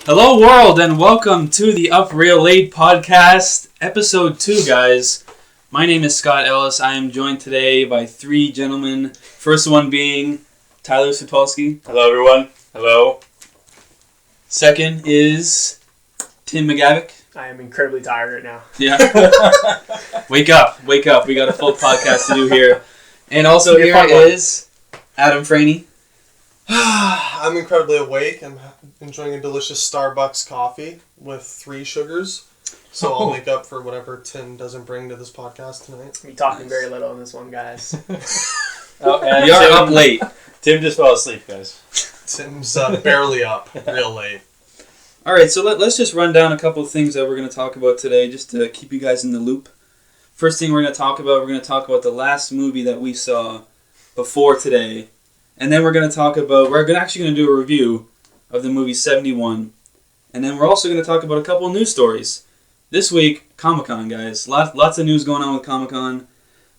Hello world and welcome to the Up Real Late podcast, episode 2 guys. My name is Scott Ellis. I am joined today by 3 gentlemen. First one being Tyler Sutolsky. Hello everyone. Hello. Second is Tim McGavick. I am incredibly tired right now. Yeah. Wake up. We got a full podcast to do here. And also here is Adam Franey. I'm incredibly awake. I'm enjoying a delicious Starbucks coffee with 3 sugars. So I'll make up for whatever Tim doesn't bring to this podcast tonight. We're talking very little on this one, guys. And We are up late. Tim just fell asleep, guys. Tim's barely up, real late. Alright, so let's just run down a couple of things that we're going to talk about today, just to keep you guys in the loop. First thing we're going to talk about the last movie that we saw before today. And then we're actually going to do a review of the movie 71. And then we're also going to talk about a couple of news stories. This week, Comic-Con, guys. Lots of news going on with Comic-Con.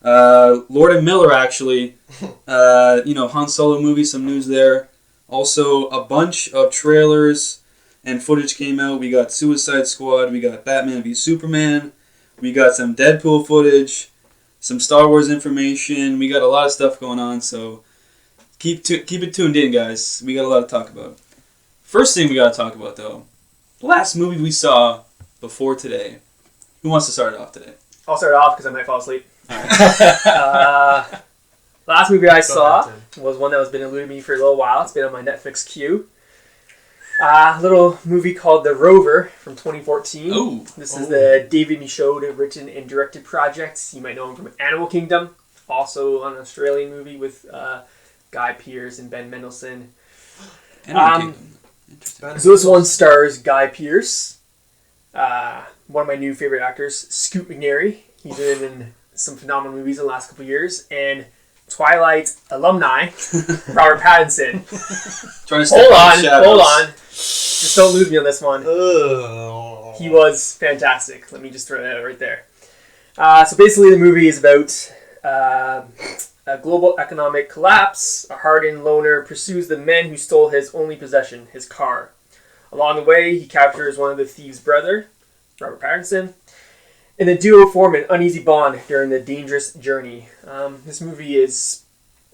Lord and Miller, actually. Han Solo movie, some news there. Also, a bunch of trailers and footage came out. We got Suicide Squad. We got Batman v Superman. We got some Deadpool footage. Some Star Wars information. We got a lot of stuff going on, so keep it tuned in, guys. We got a lot to talk about. First thing we got to talk about, though. Last movie we saw before today. Who wants to start it off today? I'll start off because I might fall asleep. Last movie I saw was one that has been eluding me for a little while. It's been on my Netflix queue. A little movie called The Rover from 2014. Ooh. This is the David Michaud written and directed project. You might know him from Animal Kingdom. Also an Australian movie with Guy Pearce and Ben Mendelsohn. Animal Kingdom. So this one stars Guy Pearce, one of my new favorite actors, Scoot McNairy. He's been in some phenomenal movies in the last couple of years, and Twilight alumni, Robert Pattinson. Trying to step Hold on. Just don't lose me on this one. He was fantastic. Let me just throw that out right there. So basically the movie is about a global economic collapse. A hardened loner pursues the men who stole his only possession, his car. Along the way, he captures one of the thieves' brother, Robert Pattinson, and the duo form an uneasy bond during the dangerous journey. This movie is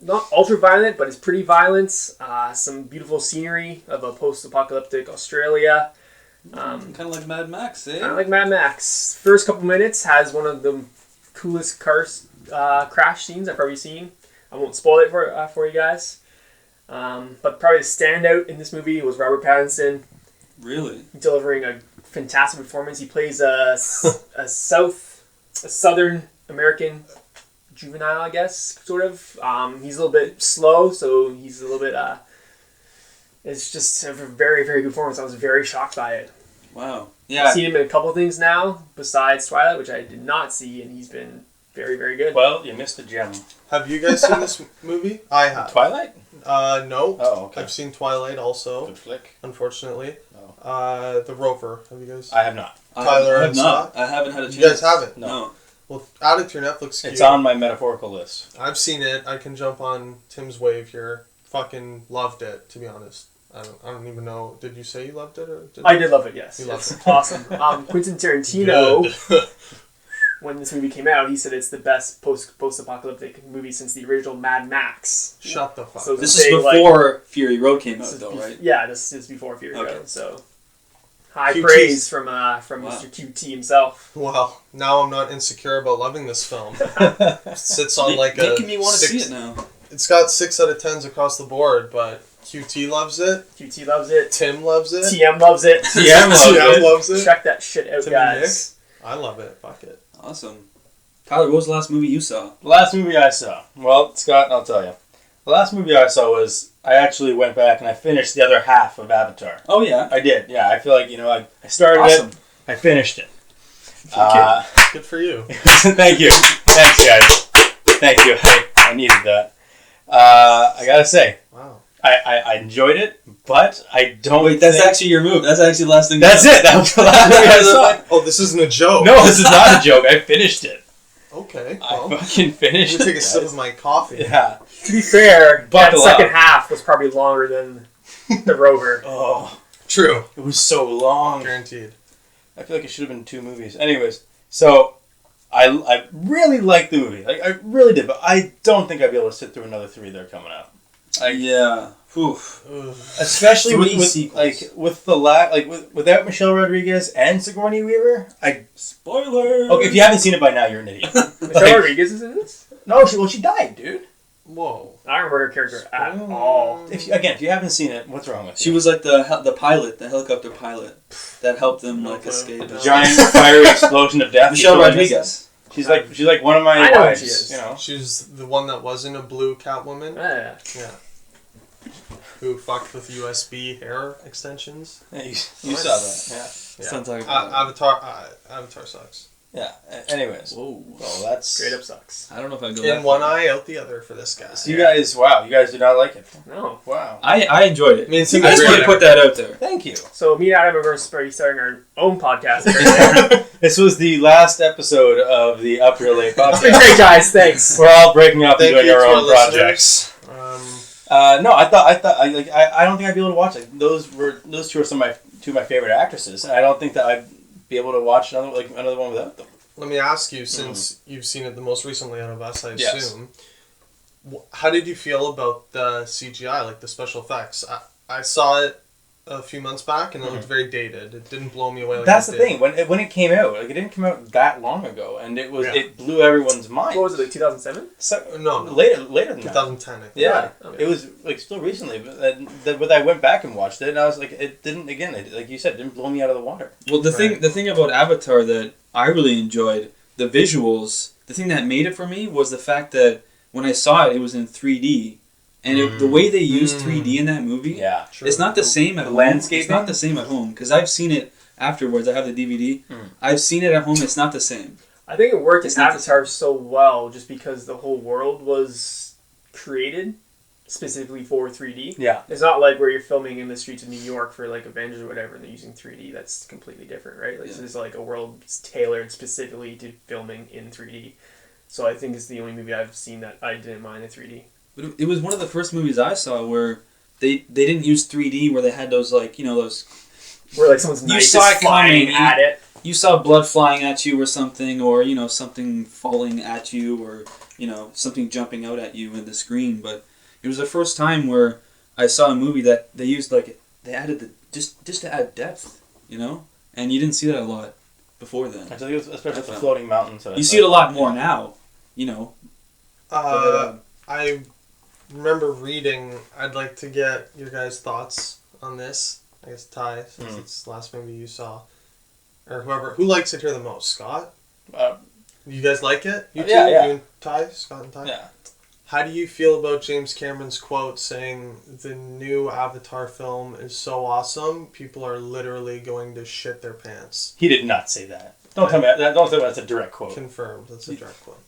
not ultra-violent, but it's pretty violent. Some beautiful scenery of a post-apocalyptic Australia. Kind of like Mad Max, eh? Kind of like Mad Max. First couple minutes has one of the coolest crash scenes I've probably seen. I won't spoil it for you guys. But probably the standout in this movie was Robert Pattinson. Really? Delivering a fantastic performance. He plays a Southern American juvenile, I guess, sort of. He's a little bit slow, so he's a little bit... it's just a very, very good performance. I was very shocked by it. Wow. Yeah. I've seen him in a couple of things now, besides Twilight, which I did not see, and he's been very, very good. Well, you missed a gem. Have you guys seen this movie? I have. Twilight? No. Oh, okay. I've seen Twilight also, Good flick. unfortunately. Oh. The Rover. Have you guys? I have not. Tyler I have and not. Scott? I haven't had a chance. You guys haven't? No. Well, add it to your Netflix queue. It's on my metaphorical list. I've seen it. I can jump on Tim's wave here. Fucking loved it, to be honest. I don't even know. Did you say you loved it? I did love it, yes. You loved It's it. awesome. Quentin Tarantino, Good. when this movie came out, he said it's the best post-apocalyptic movie since the original Mad Max. Shut the fuck So up. This is before Fury Road came out, though, right? Yeah, this is before Fury Okay. Road, so... High QT. praise from Wow. Mr. QT himself. Well, now I'm not insecure about loving this film. Sits on like a... Making me want to see 6 it now. It's got 6 out of 10s across the board, but QT loves it. QT loves it. Tim loves it. TM loves it. TM loves TM it. loves it. Check that shit out, Tim guys. I love it. Fuck it. Awesome. Tyler, what was the last movie you saw? The last movie I saw. Well, Scott, I'll tell you. The last movie I saw was... I actually went back and I finished the other half of Avatar. Oh, yeah. I did. Yeah, I feel like, I started Awesome. it. I finished it. Good for you. Thank you. Thanks, guys. Thank you. I needed that. I gotta say, Wow. I enjoyed it, but I don't. Wait, that's actually your move. That's actually the last thing. That's it. That was the last movie I saw. Oh, this isn't a joke. No, this is not a joke. I finished it. Okay. I Well, fucking finished I'm gonna take it. a sip guys. of my coffee. Yeah. To be fair, that Buckle second up. half was probably longer than the Rover. Oh. True. It was so long. Guaranteed. I feel like it should have been 2 movies. Anyways, so I really liked the movie. Like, I really did, but I don't think I'd be able to sit through another 3 that are coming out. Yeah. Oof. Especially 3 with sequels. like with the without Michelle Rodriguez and Sigourney Weaver. Spoiler. Okay, if you haven't seen it by now, you're an idiot. Michelle Rodriguez is in this? No, she died, dude. Whoa. I don't remember her character at all. If you haven't seen it, what's wrong with you? She was like the pilot, the helicopter pilot that helped them escape. The giant fiery explosion of death. Michelle Rodriguez. She's like one of my I know who wives. she is. You know, She's the one that wasn't a blue Catwoman. Yeah. Yeah. Who fucked with USB hair extensions. yeah, you saw that. Yeah. Sounds like about Avatar sucks. Yeah. Anyways, Whoa. well, that's Straight up sucks. I don't know if I go that In one far. eye, out the other for this guy. So you guys did not like it. No. Wow. I enjoyed it. I mean, it's I just want to put that out there. Thank you. So me and Adam are going to be starting our own podcast. Right This was the last episode of the Up Real Late It's been podcast. great, guys. Thanks. We're all breaking up and Thank doing you our to own our projects. listeners. No, I don't think I'd be able to watch it. Those two are two of my favorite actresses, and I don't think that I'd be able to watch another one without them. Let me ask you, since you've seen it the most recently out of us, I Yes. assume, how did you feel about the CGI, like the special effects? I saw it a few months back, and it looked very dated. It didn't blow me away. That's the thing. When it came out, it didn't come out that long ago, and it blew everyone's mind. What was it, like 2007? No. Later than that. 2010, I think. Yeah, Okay. it was still recently, but I went back and watched it, and I was like, it didn't. Again, like you said, it didn't blow me out of the water. Well, the thing about Avatar that I really enjoyed, the visuals, the thing that made it for me was the fact that when I saw it, it was in 3D. And the way they used 3D in that movie, Yeah, it's not the same at home. landscaping? It's not the same at home. Because I've seen it afterwards. I have the DVD. I've seen it at home. It's not the same. I think it worked It's in not the Avatar so well just because the whole world was created specifically for 3D. Yeah. It's not like where you're filming in the streets of New York for like Avengers or whatever and they're using 3D. That's completely different, right? Like, Yeah. This is like a world tailored specifically to filming in 3D. So I think it's the only movie I've seen that I didn't mind the 3D. But it was one of the first movies I saw where they didn't use 3D, where they had those, like, those... Where like someone's You knife saw is it flying coming. at it. You saw blood flying at you or something, or, something falling at you, or, something jumping out at you in the screen. But it was the first time where I saw a movie that they used, like, they added just to add depth, And you didn't see that a lot before then. I think it was, especially with the floating mountains. You see it a lot more now, I remember reading, I'd like to get your guys' thoughts on this. I guess Ty, since it's the last movie you saw. Or who likes it here the most? Scott? You guys like it? You two? Yeah. You and Ty? Scott and Ty? Yeah. How do you feel about James Cameron's quote saying the new Avatar film is so awesome, people are literally going to shit their pants? He did not say that. Don't tell me that's a direct quote. Confirmed. That's a direct quote.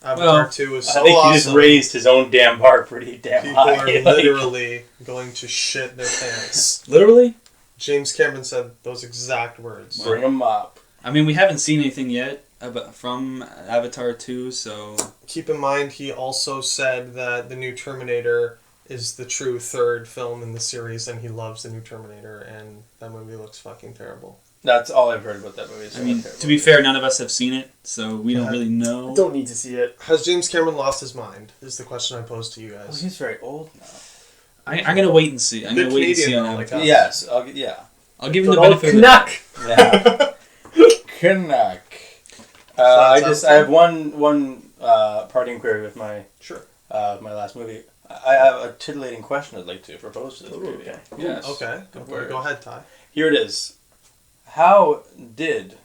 Avatar 2 is so I think awesome. he just raised his own damn bar pretty damn People high. are literally going to shit their pants. Literally? James Cameron said those exact words. Bring him up. I mean, we haven't seen anything yet from Avatar 2, so... Keep in mind, he also said that the new Terminator is the true third film in the series, and he loves the new Terminator, and that movie looks fucking terrible. That's all I've heard about that movie. I mean, to be fair, none of us have seen it, so we don't really know. I don't need to see it. Has James Cameron lost his mind, is the question I pose to you Oh, guys. he's very old now. I'm going to wait and see. I'm going to wait and see Canadian, on though, Avatar. like Yes, I'll give him Good the old benefit of Canuck! Yeah. Canuck. I have one parting query with my my last movie. I have a titillating question I'd like to propose to this movie. Okay. Yes. Okay, go ahead, Ty. Here it is. How did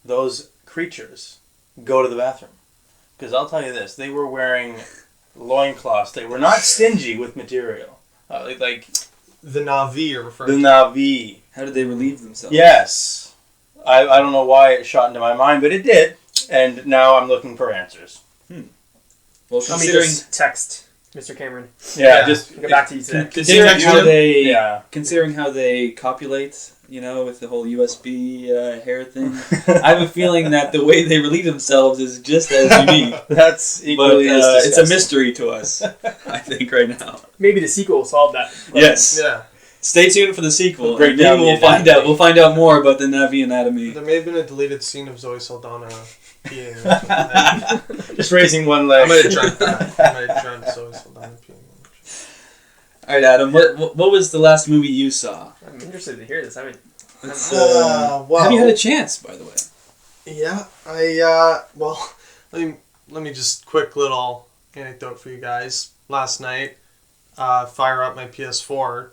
those creatures go to the bathroom? Because I'll tell you this, they were wearing loincloths. They were not stingy with material. Like The Na'vi you're referring the to. Na'vi. How did they relieve themselves? Yes. I don't know why it shot into my mind, but it did. And now I'm looking for answers. Well, Let me considering... just text Mr. Cameron. Yeah, just... I'll get back to you today. Considering how they copulate, with the whole USB hair thing, I have a feeling that the way they relieve themselves is just as unique. That's equally But as it's a mystery to us, I think, right now. Maybe the sequel will solve that. Yes. Yeah. Stay tuned for the sequel. Break And down maybe the we'll find anatomy. out. We'll find out more about the Navi anatomy. There may have been a deleted scene of Zoe Saldana peeing. Just raising one I leg. might have dreamt that. I might have dreamt Zoe Saldana peeing. All right, Adam. What was the last movie you saw? I'm interested to hear this. I mean, Well, have you had a chance, by the way? Yeah, well, let me just quick little anecdote for you guys. Last night, fire up my PS4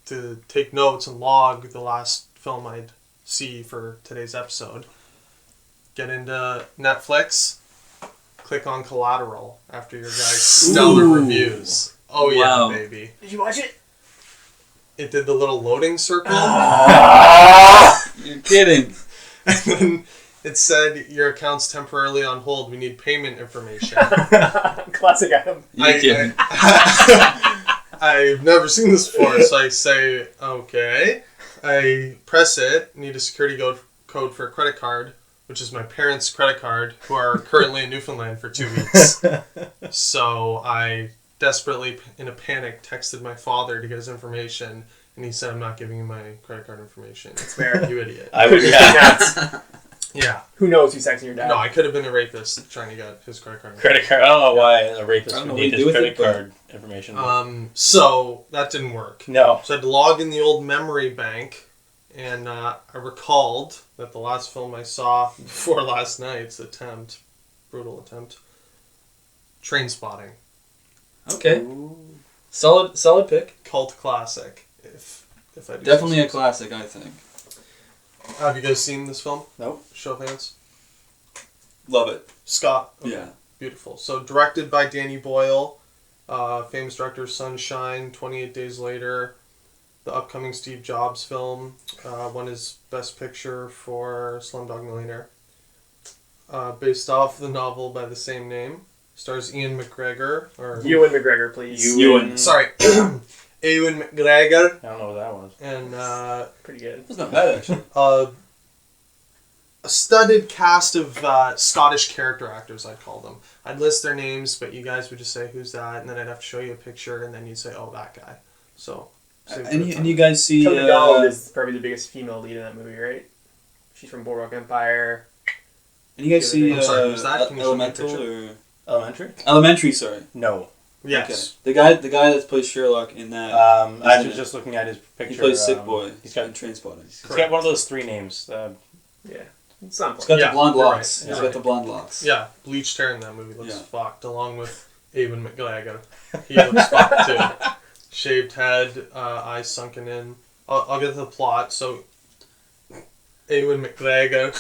to take notes and log the last film I'd see for today's episode. Get into Netflix, click on Collateral after your guys' stellar reviews. Oh Wow. yeah, baby. did you watch it? It did the little loading circle. You're kidding. And then it said your account's temporarily on hold. We need payment information. Classic Adam. You're kidding. I've never seen this before, so I say, okay. I press it, need a security code for a credit card, which is my parents' credit card, who are currently in Newfoundland for 2 weeks. So I desperately, in a panic, texted my father to get his information, and he said, I'm not giving you my credit card information. It's fair. You idiot. I would, yeah. Yeah. Who knows who's texting your dad? No, I could have been a rapist trying to get his credit card. Credit card. I don't know why a rapist I don't would know need what you his do with credit it, but- card information. So that didn't work. No. So I had to log in the old memory bank, and I recalled that the last film I saw before last night's brutal attempt, Trainspotting, Okay. Solid pick. cult classic. If I do Definitely say a classic, I think. so. Have you guys seen this film? Nope. Show of hands. Love it. Scott. Okay. Yeah. Beautiful. So directed by Danny Boyle, famous director Sunshine, 28 Days Later, the upcoming Steve Jobs film, won his Best Picture for Slumdog Millionaire. Based off the novel by the same name. Stars Ian McGregor. Ewan McGregor, please. Ewan. Sorry. Ewan McGregor. I don't know what that was. And Pretty good. That's not bad, actually. a studded cast of Scottish character actors, I'd call them. I'd list their names, but you guys would just say, who's that? And then I'd have to show you a picture, and then you'd say, oh, that guy. So, And you guys see... Kelly MacDonald is probably the biggest female lead in that movie, right? She's from Boardwalk Empire. And you guys see I'm sorry, who's that? Can you show me a Elemental picture? or... Elementary? Elementary, sorry. No. Yes. Okay. The guy that plays Sherlock in that... I was just looking at his picture. he plays Sick Boy. He's got in Trainspotting. He's got one of those three names. Yeah. It's not He's got Yeah, the blonde you're locks. right. He's Yeah. got the blonde locks. Yeah, bleached hair in that movie looks Yeah. fucked, along with Ewan McGregor. He looks fucked too. Shaved head, eyes sunken in. I'll get to the plot. So, Ewan McGregor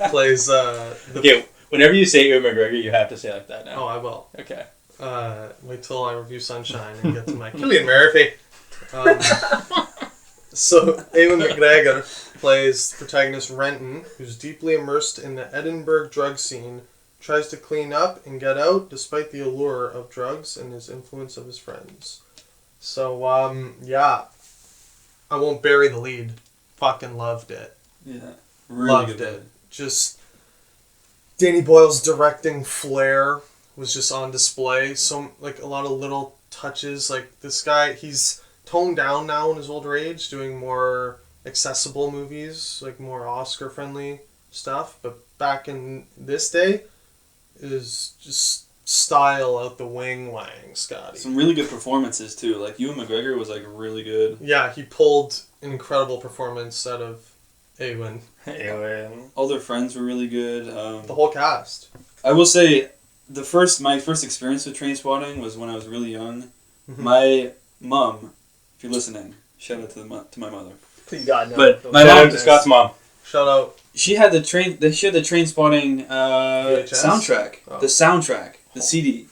plays Okay, whenever you say Ewan McGregor, you have to say it like that now. Oh, I will. Okay. Wait till I review Sunshine and get to my Cillian Murphy. So, Ewan McGregor plays protagonist Renton, who's deeply immersed in the Edinburgh drug scene, tries to clean up and get out despite the allure of drugs and his influence of his friends. So, yeah. I won't bury the lead. Fucking loved it. Yeah. Really Loved good. it. Just Danny Boyle's directing flair was just on display. So a lot of little touches. Like this guy, he's toned down now in his older age, doing more accessible movies, like more Oscar friendly stuff. But back in this day, it was just style out the wing wang, Scotty. Some really good performances too. Like Ewan McGregor was like really good. Yeah, he pulled an incredible performance out of Ewan. Ewan. All their friends were really good. The whole cast. I will say, my first experience with Trainspotting was when I was really young. Mm-hmm. My mom, if you're listening, shout out to my mother. Please God, no. But Don't my say Shout mom- out to Scott's mom. Shout out. She had the Trainspotting VHS? soundtrack, Oh. the soundtrack, the CD.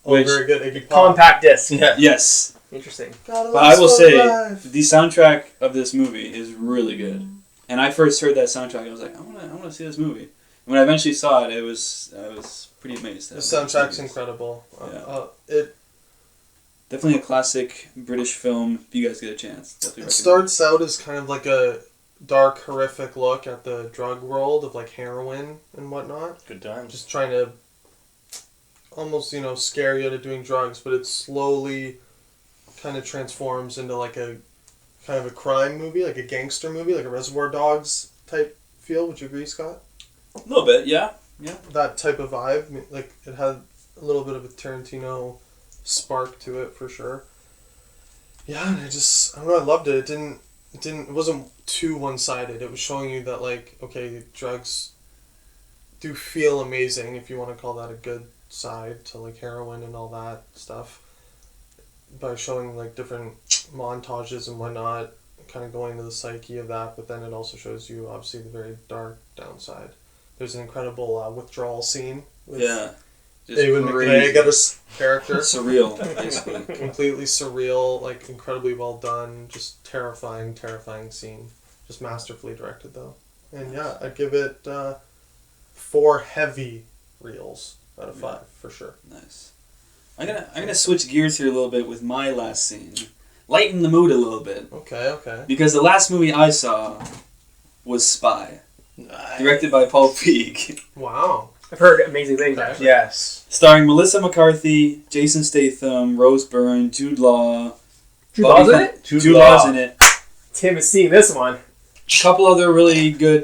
Oh, Which- very good. Iggy Pop. Compact disc. Yeah. Yes, Interesting. but I will say the soundtrack of this movie is really good. And I first heard that soundtrack, I was like, I want to see this movie. And when I eventually saw it, I was pretty amazed. The soundtrack's incredible. It Definitely a classic British film. If you guys get a chance, definitely recommend starts out as kind of like a dark, horrific look at the drug world of like heroin and whatnot. Good times. Just trying to almost, scare you into doing drugs, but it slowly kind of transforms into like a kind of a crime movie, like a gangster movie, like a Reservoir Dogs type feel. Would you agree, Scott? A little bit, yeah. That type of vibe, like it had a little bit of a Tarantino spark to it for sure. Yeah, and I don't know, I loved it. It wasn't too one-sided. It was showing you that, like, okay, drugs do feel amazing, if you want to call that a good side to, like, heroin and all that stuff, by showing, like, different montages and whatnot, kind of going into the psyche of that, but then it also shows you, obviously, the very dark downside. There's an incredible withdrawal scene with David McNair's character. Surreal, basically. Completely surreal, like, incredibly well done, just terrifying scene. Just masterfully directed, though. And yeah, I'd give it 4 heavy reels out of 5, for sure. Nice. I'm gonna switch gears here a little bit with my last scene. Lighten the mood a little bit. Okay. Because the last movie I saw was Spy. Nice. Directed by Paul Feig. Wow. I've heard amazing things, actually. Yes. Starring Melissa McCarthy, Jason Statham, Rose Byrne, Jude Law. Jude Law's in it? Jude Law's in it. Tim is seeing this one. A couple other really good,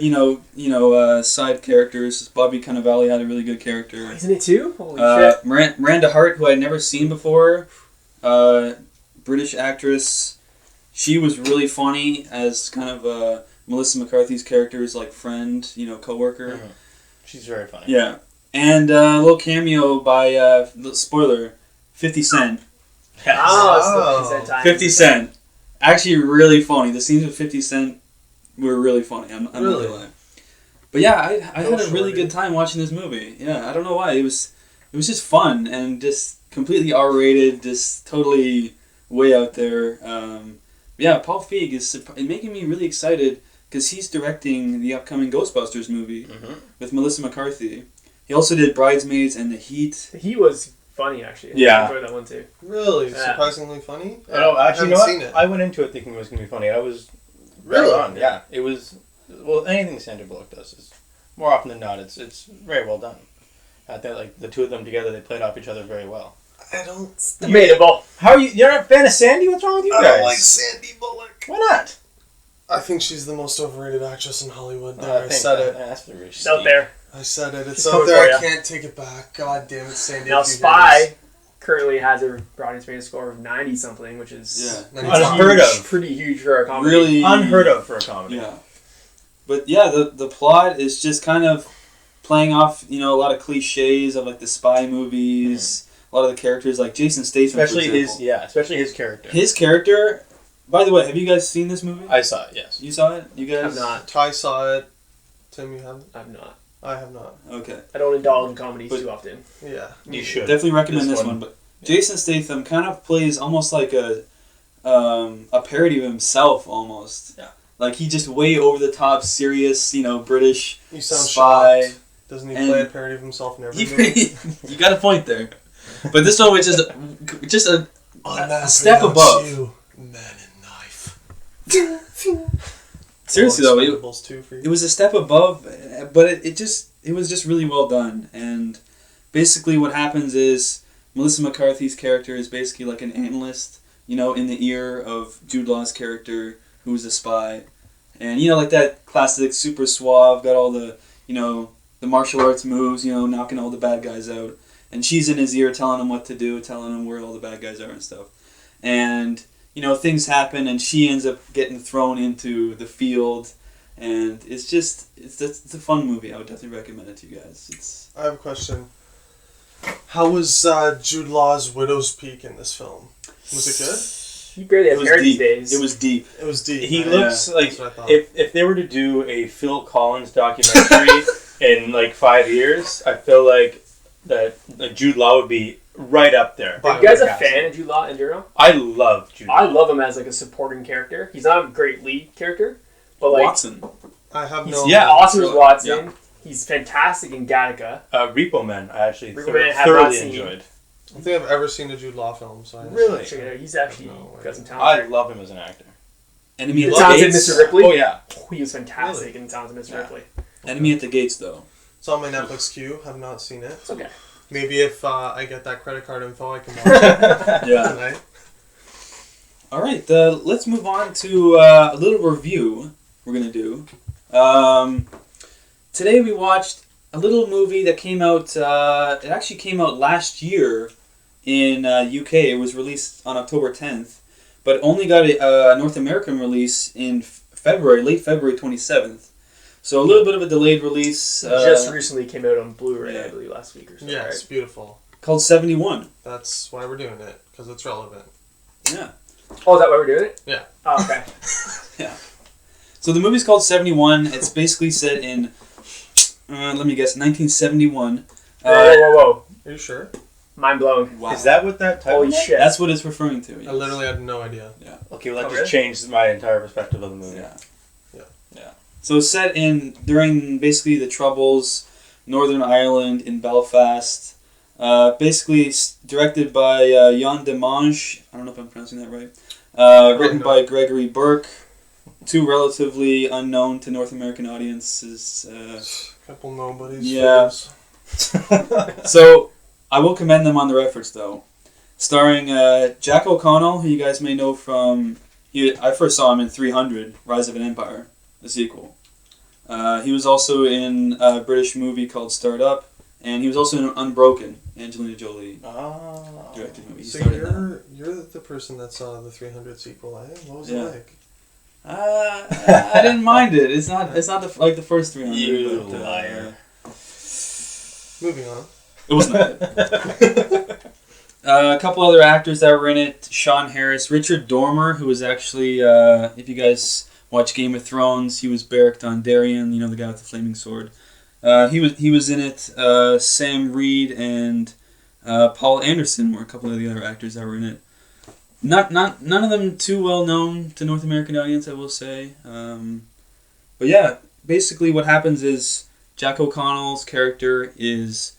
side characters. Bobby Cannavale had a really good character. Oh, he's in it too? Holy shit. Miranda Hart, who I'd never seen before, British actress. She was really funny as kind of Melissa McCarthy's character's like friend, coworker. Mm-hmm. She's very funny. Yeah, and a little cameo by spoiler, 50 Cent. Yes. Oh, it's the 50 Cent time. 50 Cent, actually really funny. The scenes with 50 Cent were really funny. I'm not gonna lie. But yeah, I had a really good time watching this movie. Yeah, I don't know why. It was just fun and just completely R-rated, just totally way out there. Yeah, Paul Feig is making me really excited because he's directing the upcoming Ghostbusters movie with Melissa McCarthy. He also did Bridesmaids and The Heat. He was funny, actually. Yeah. I enjoyed that one too. Really? Yeah. Surprisingly funny? Oh, actually, you know I what? haven't seen it. I went into it thinking it was going to be funny. I was Really? right on. Yeah, it was. Well, anything Sandra Bullock does is more often than not. It's very well done. I think like the two of them together, they played off each other very well. I don't... Debatable. How are you? You're not a fan of Sandy? What's wrong with you I guys? don't like Sandy Bullock. Why not? I think she's the most overrated actress in Hollywood. There, I think said that- it. yeah, that's pretty She's out there. I said it. It's She's out coming there. for I ya. can't take it back. God damn it, Sandy. Now, if you hear Spy this. currently has a Audience Rating score of 90-something, which is Yeah. Unheard of. pretty huge for a comedy. Really Unheard of for a comedy. Yeah. But yeah, the plot is just kind of playing off, a lot of cliches of like the spy movies. A lot of the characters, like Jason Statham, Especially for example. especially his character. His character. By the way, have you guys seen this movie? I saw it. Yes. You saw it? You guys? I've not. Ty saw it. Tim, you haven't? I've not. I have not. Okay. I don't indulge in comedies But- too often. Yeah. You should. Definitely recommend This this one. one. But Jason Statham kind of plays almost like a parody of himself, almost. Yeah. Like he just way over the top, serious, British You sound spy. shocked. Doesn't he And- play a parody of himself in every He, movie? you got a point there. But this one, which is just a step Unmask above. You, man and knife. Seriously though, Expendables 2 for you. it was a step above, but it was just really well done. And basically, what happens is Melissa McCarthy's character is basically like an analyst, in the ear of Jude Law's character, who's a spy, and like that classic super suave, got all the the martial arts moves, knocking all the bad guys out, and she's in his ear telling him what to do, telling him where all the bad guys are and stuff, and things happen, and she ends up getting thrown into the field, and it's a fun movie. I would definitely recommend it to you guys. I have a question. How was Jude Law's Widow's Peak in this film? Was it good? He barely has hair these deep. days. It was deep. It was deep. He right? looks like That's what I thought. if they were to do a Phil Collins documentary in like 5 years, I feel like that Jude Law would be right up there. Are you guys a fan of Jude Law in general? I love Jude Law. I love him as like a supporting character. He's not a great lead character, but like Watson. I have he's no... awesome as Watson. Yeah. He's fantastic in Gattaca. Repo Man, I actually Repo Man, have not thoroughly seen. enjoyed. I don't think I've ever seen a Jude Law film, so I Really? Check it out. He's actually No way. got some I talent. love him as an actor. Enemy The at the talented Gates. Mr. Ripley. Oh yeah. He was fantastic in Talented Mr. Yeah. Ripley. Enemy at the Gates, though. It's on my Netflix queue. Have not seen it. It's okay. Maybe if I get that credit card info, I can watch it Yeah. tonight. All right, let's move on to a little review we're going to do. Today we watched a little movie that came out, it actually came out last year in UK. It was released on October 10th, but only got a North American release in late February 27th. So a little bit of a delayed release. Just recently came out on Blu-ray, yeah. I believe, last week or so. Yeah, right? it's beautiful. Called 71. That's why we're doing it, because it's relevant. Yeah. Oh, is that why we're doing it? Yeah. Oh, okay. Yeah. So the movie's called 71. It's basically set in, let me guess, 1971. Whoa. Are you sure? Mind blown. Wow. Is that what that title Holy is? shit. That's what it's referring to. Yes. I literally had no idea. Yeah. Okay, well, that Oh, just changed my entire perspective of the movie. Yeah. Yeah. Yeah. So it's set during basically the Troubles, Northern Ireland in Belfast. Basically directed by Jan de Mange. I don't know if I'm pronouncing that right. Written by Gregory Burke. Two relatively unknown to North American audiences. Couple nobodies. Yeah. So I will commend them on their efforts, though. Starring Jack O'Connell, who you guys may know from... I first saw him in 300, Rise of an Empire, the sequel. He was also in a British movie called Start Up, and he was also in Unbroken, Angelina Jolie directed movie. He So starred in that. you're the person that saw the 300 sequel, eh? What was Yeah. it like? I didn't mind it. It's not like the first 300. You but, liar. Moving on. It wasn't that good. A couple other actors that were in it: Sean Harris, Richard Dormer, who was actually, if you guys watch Game of Thrones, he was Beric Dondarrion, the guy with the flaming sword. He was in it. Sam Reed and Paul Anderson were a couple of the other actors that were in it. None of them too well known to North American audience, I will say. But yeah, basically what happens is Jack O'Connell's character is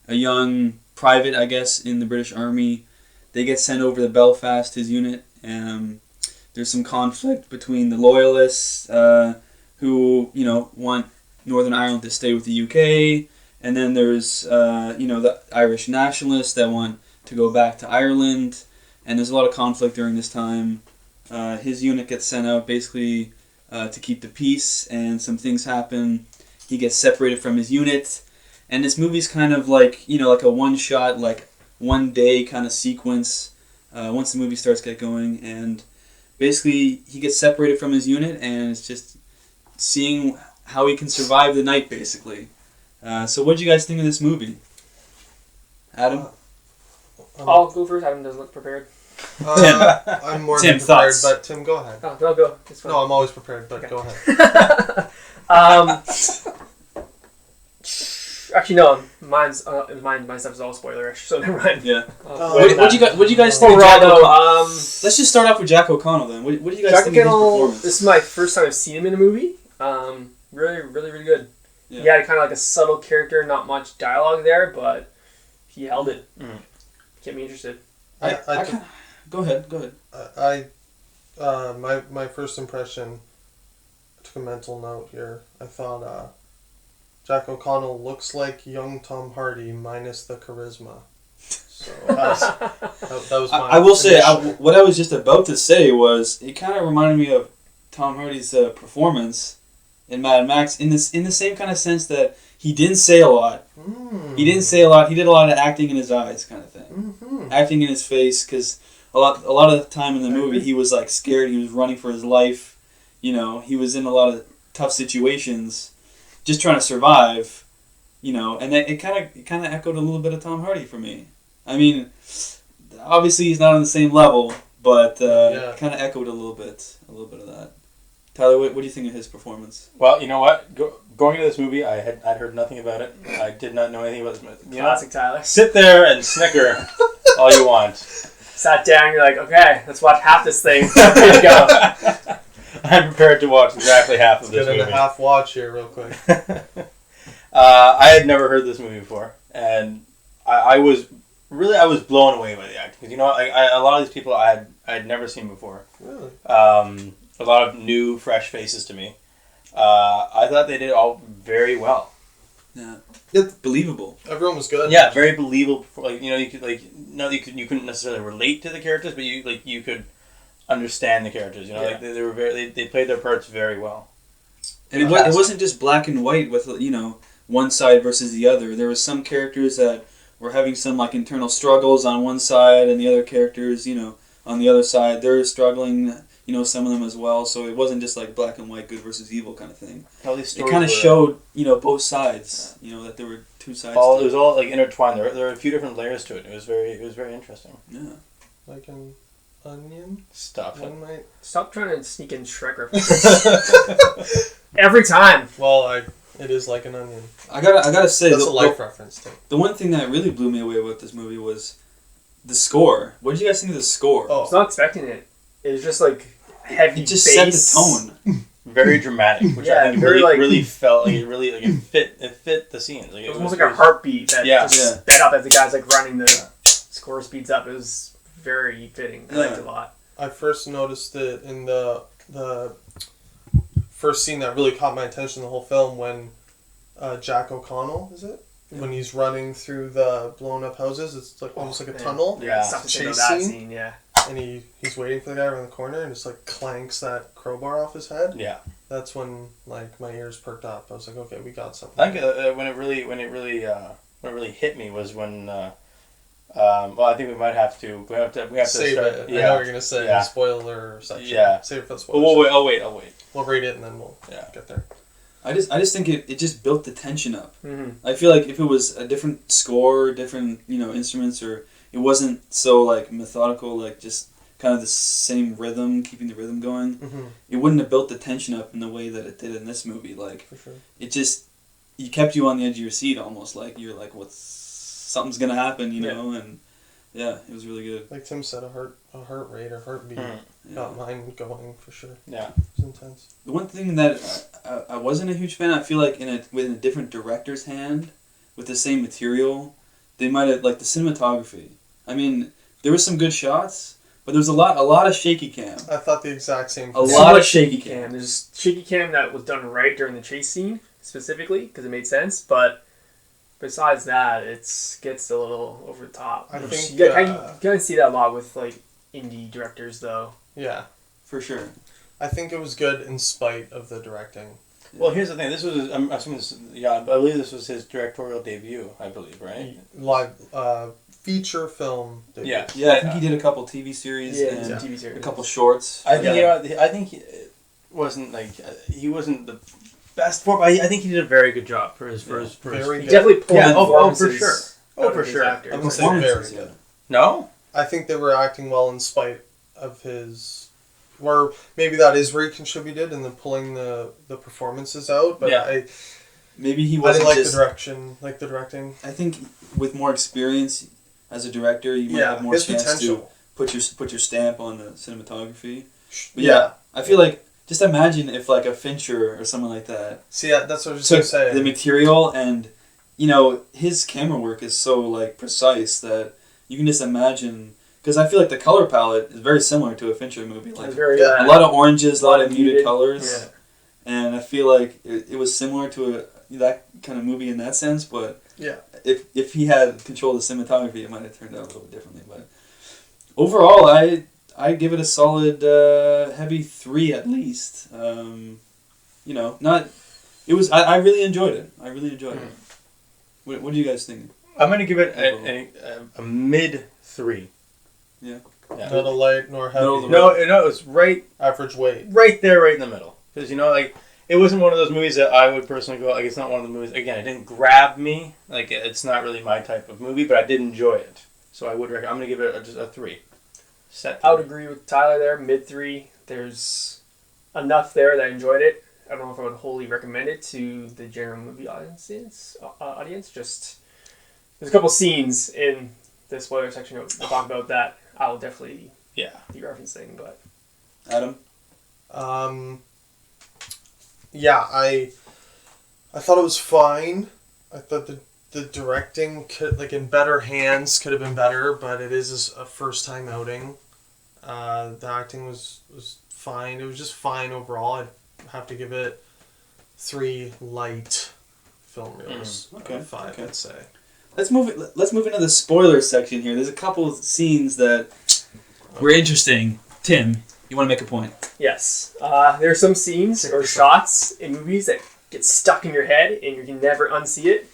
a young private, I guess, in the British Army. They get sent over to Belfast, his unit. There's some conflict between the loyalists who, want Northern Ireland to stay with the UK. And then there's, the Irish nationalists that want to go back to Ireland. And there's a lot of conflict during this time. His unit gets sent out basically to keep the peace, and some things happen. He gets separated from his unit. And this movie's kind of like, like a one-shot, like one-day kind of sequence once the movie starts get going. And basically, he gets separated from his unit, and it's just seeing how he can survive the night, basically. So what did you guys think of this movie? Adam? I'll go first. Adam doesn't look prepared. I'm more Tim, than prepared, thoughts? but Tim, go ahead. Oh, no, go. It's fine. No, I'm always prepared, but Okay. go ahead. Actually, no. My stuff is all spoilerish, so never mind. Yeah. What What you guys think of Jack Overall, O'Connell? though, Let's just start off with Jack O'Connell then. What do you guys Jack think of his O'Connell, performance? this is my first time I've seen him in a movie. Really, really, really good. Yeah. He had kind of like a subtle character, not much dialogue there, but he held it. Kept me interested. Go ahead. My first impression, I took a mental note here. I thought Jack O'Connell looks like young Tom Hardy minus the charisma. So that was my I will say, initial- what I was just about to say was, it kind of reminded me of Tom Hardy's performance in Mad Max in the same kind of sense that he didn't say a lot. He didn't say a lot. He did a lot of acting in his eyes, kind of thing. Acting in his face, because a lot of the time in the movie he was like scared. He was running for his life. He was in a lot of tough situations, just trying to survive. And it kind of echoed a little bit of Tom Hardy for me. I mean, obviously he's not on the same level, but kind of echoed a little bit of that. Tyler, what do you think of his performance? Well, you know what? Going into this movie, I'd heard nothing about it. I did not know anything about this movie. Classic Tyler. Sit there and snicker all you want. Sat down, you're like, okay, let's watch half this thing. Here you go. I'm prepared to watch exactly half of this Get in movie. a half watch here real quick. I had never heard this movie before, and I was blown away by the acting. Because a lot of these people I had never seen before. Really? A lot of new, fresh faces to me. I thought they did all very well. Yeah, It's believable. Everyone was good. Yeah, very believable. You couldn't necessarily relate to the characters, but you could understand the characters. You know, like they were they played their parts very well. And it wasn't just black and white with, you know, one side versus the other. There was some characters that were having some like internal struggles on one side, and the other characters, you know, on the other side, they're struggling. You know, some of them as well. So it wasn't just like black and white, good versus evil kind of thing. It kind of showed, you know, both sides. You know, that there were two sides. It was all like intertwined. There were a few different layers to it. It was very interesting. Yeah. Like an onion. Stop it. Stop trying to sneak in Shrek references. Every time. Well, it is like an onion. I gotta say that's a life reference too. The one thing that really blew me away about this movie was the score. What did you guys think of the score? I was not expecting it. It was just like heavy. It just bass. set the tone. Very dramatic, which I think really felt like it fit the scenes. Like, it was almost like a heartbeat that just sped up as the guy's like running. The score speeds up. It was very fitting. I liked it a lot. I first noticed it in the first scene that really caught my attention the whole film when Jack O'Connell, is it? Yeah. When he's running through the blown up houses, it's like almost like a tunnel. Yeah, chase scene. Yeah. And he's waiting for the guy around the corner and just like clanks that crowbar off his head. Yeah. That's when like my ears perked up. I was like, okay, we got something. I think when it really hit me was when well, I think we have to save start, it. Yeah. I know what you're gonna say. Spoiler section. Yeah. Save it for the spoilers. I'll wait. We'll rate it and then we'll get there. I just think it just built the tension up. Mm-hmm. I feel like if it was a different score, different, you know, instruments, or it wasn't so like methodical, like just kind of the same rhythm, keeping the rhythm going, it wouldn't have built the tension up in the way that it did in this movie. Like, for sure. It kept you on the edge of your seat almost, like you're like, something's gonna happen, you know, and yeah, it was really good. Like Tim said, a heart rate or heartbeat got mine going for sure. Yeah, it was intense. The one thing that I wasn't a huge fan, I feel like with a different director's hand, with the same material, they might have, like the cinematography. I mean, there were some good shots, but there was a lot of shaky cam. I thought the exact same thing. A lot of shaky cam. There's shaky cam that was done right during the chase scene, specifically, because it made sense, but besides that, it gets a little over the top. I think you kind of see that a lot with like indie directors, though. Yeah, for sure. I think it was good in spite of the directing. Well, here's the thing. This was, I'm assuming I believe this was his directorial debut. I believe, right? Live feature film debut. Yeah. I think he did a couple TV series and TV series. a couple shorts. I think I think he wasn't the best form. I think he did a very good job for his He definitely pulled for sure. For sure. I'm gonna say very good. No? I think they were acting well in spite of his, or maybe that is where he contributed in the pulling the performances out. But maybe he wasn't. I didn't like the directing. I think with more experience as a director, you might have more chance to put your stamp on the cinematography. But I feel like, just imagine if like a Fincher or someone like that. See, that's what I was just gonna say. The material, and you know, his camera work is so like precise that you can just imagine. Because I feel like the color palette is very similar to a Fincher movie. Like a lot of oranges, a lot of muted colors, and I feel like it was similar to that kind of movie in that sense. But if he had control of the cinematography, it might have turned out a little bit differently. But overall, I give it a solid heavy 3 at least. You know, I really enjoyed it. it. What do you guys think? I'm gonna give it a mid 3. Yeah. Not a light nor heavy. No, it was right average weight. Right there, right in the middle. Because you know, like it wasn't one of those movies that I would personally go. Like it's not one of the movies. Again, it didn't grab me. Like it's not really my type of movie, but I did enjoy it. So I would recommend. I'm gonna give it just a 3. I would agree with Tyler there, mid 3. There's enough there that I enjoyed it. I don't know if I would wholly recommend it to the general movie audience. Just there's a couple scenes in the spoiler section we'll talk about that I'll definitely be referencing. But Adam, I thought it was fine. I thought the directing could, like, in better hands, could have been better, but it is a first time outing. The acting was fine. It was just fine overall. I'd have to give it 3 light film reels. Okay. 5, I'd say. Let's move into the spoiler section here. There's a couple of scenes that were interesting. Tim, You want to make a point? Yes. There are some scenes or shots in movies that get stuck in your head and you can never unsee it.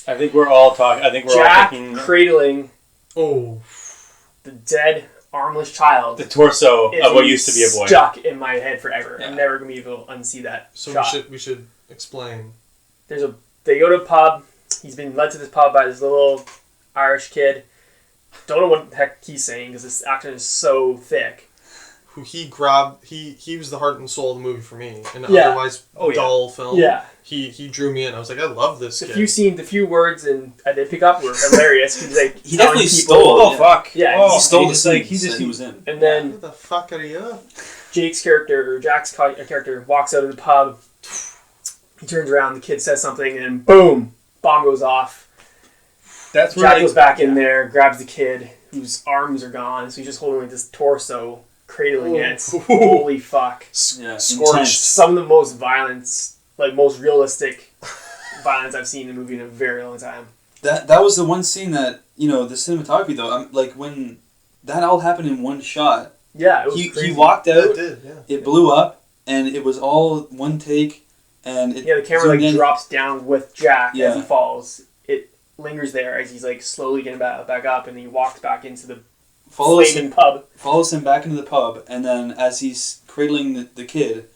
I think we're all talking. I think we're Jack all thinking cradling Oh. the dead, armless child. the torso is of what used to be a boy. Stuck in my head forever. Yeah. I'm never gonna be able to unsee that So shot. we should explain. They go to a pub. He's been led to this pub by this little Irish kid. Don't know what the heck he's saying because this accent is so thick. Who he grabbed? He was the heart and soul of the movie for me. An Yeah. otherwise Oh, yeah. dull film. Yeah. He drew me in. I was like, I love this The kid. few words and I did pick up were hilarious because like He telling definitely people- stole. Oh fuck! Yeah, oh, He stole the just scene like he just he was in. And then Who the fuck are you? Jack's character walks out of the pub. He turns around. The kid says something and boom, bomb goes off. That's where Jack like, goes back in there, grabs the kid whose arms are gone, so he's just holding like this torso, cradling it. Holy fuck! Yeah, Scorched. intense. Some of the most violence, like most realistic violence I've seen in a movie in a very long time. That was the one scene that, the cinematography though, like when that all happened in one shot. Yeah, it was He crazy. walked Yeah, out, it did. Yeah. it blew up, and it was all one take, and it Yeah, the camera zoomed in. drops down with Jack as Yeah. he falls. It lingers there as he's like slowly getting back up, and he walks back into the follows flaming pub. him back into the pub, and then as he's cradling the kid,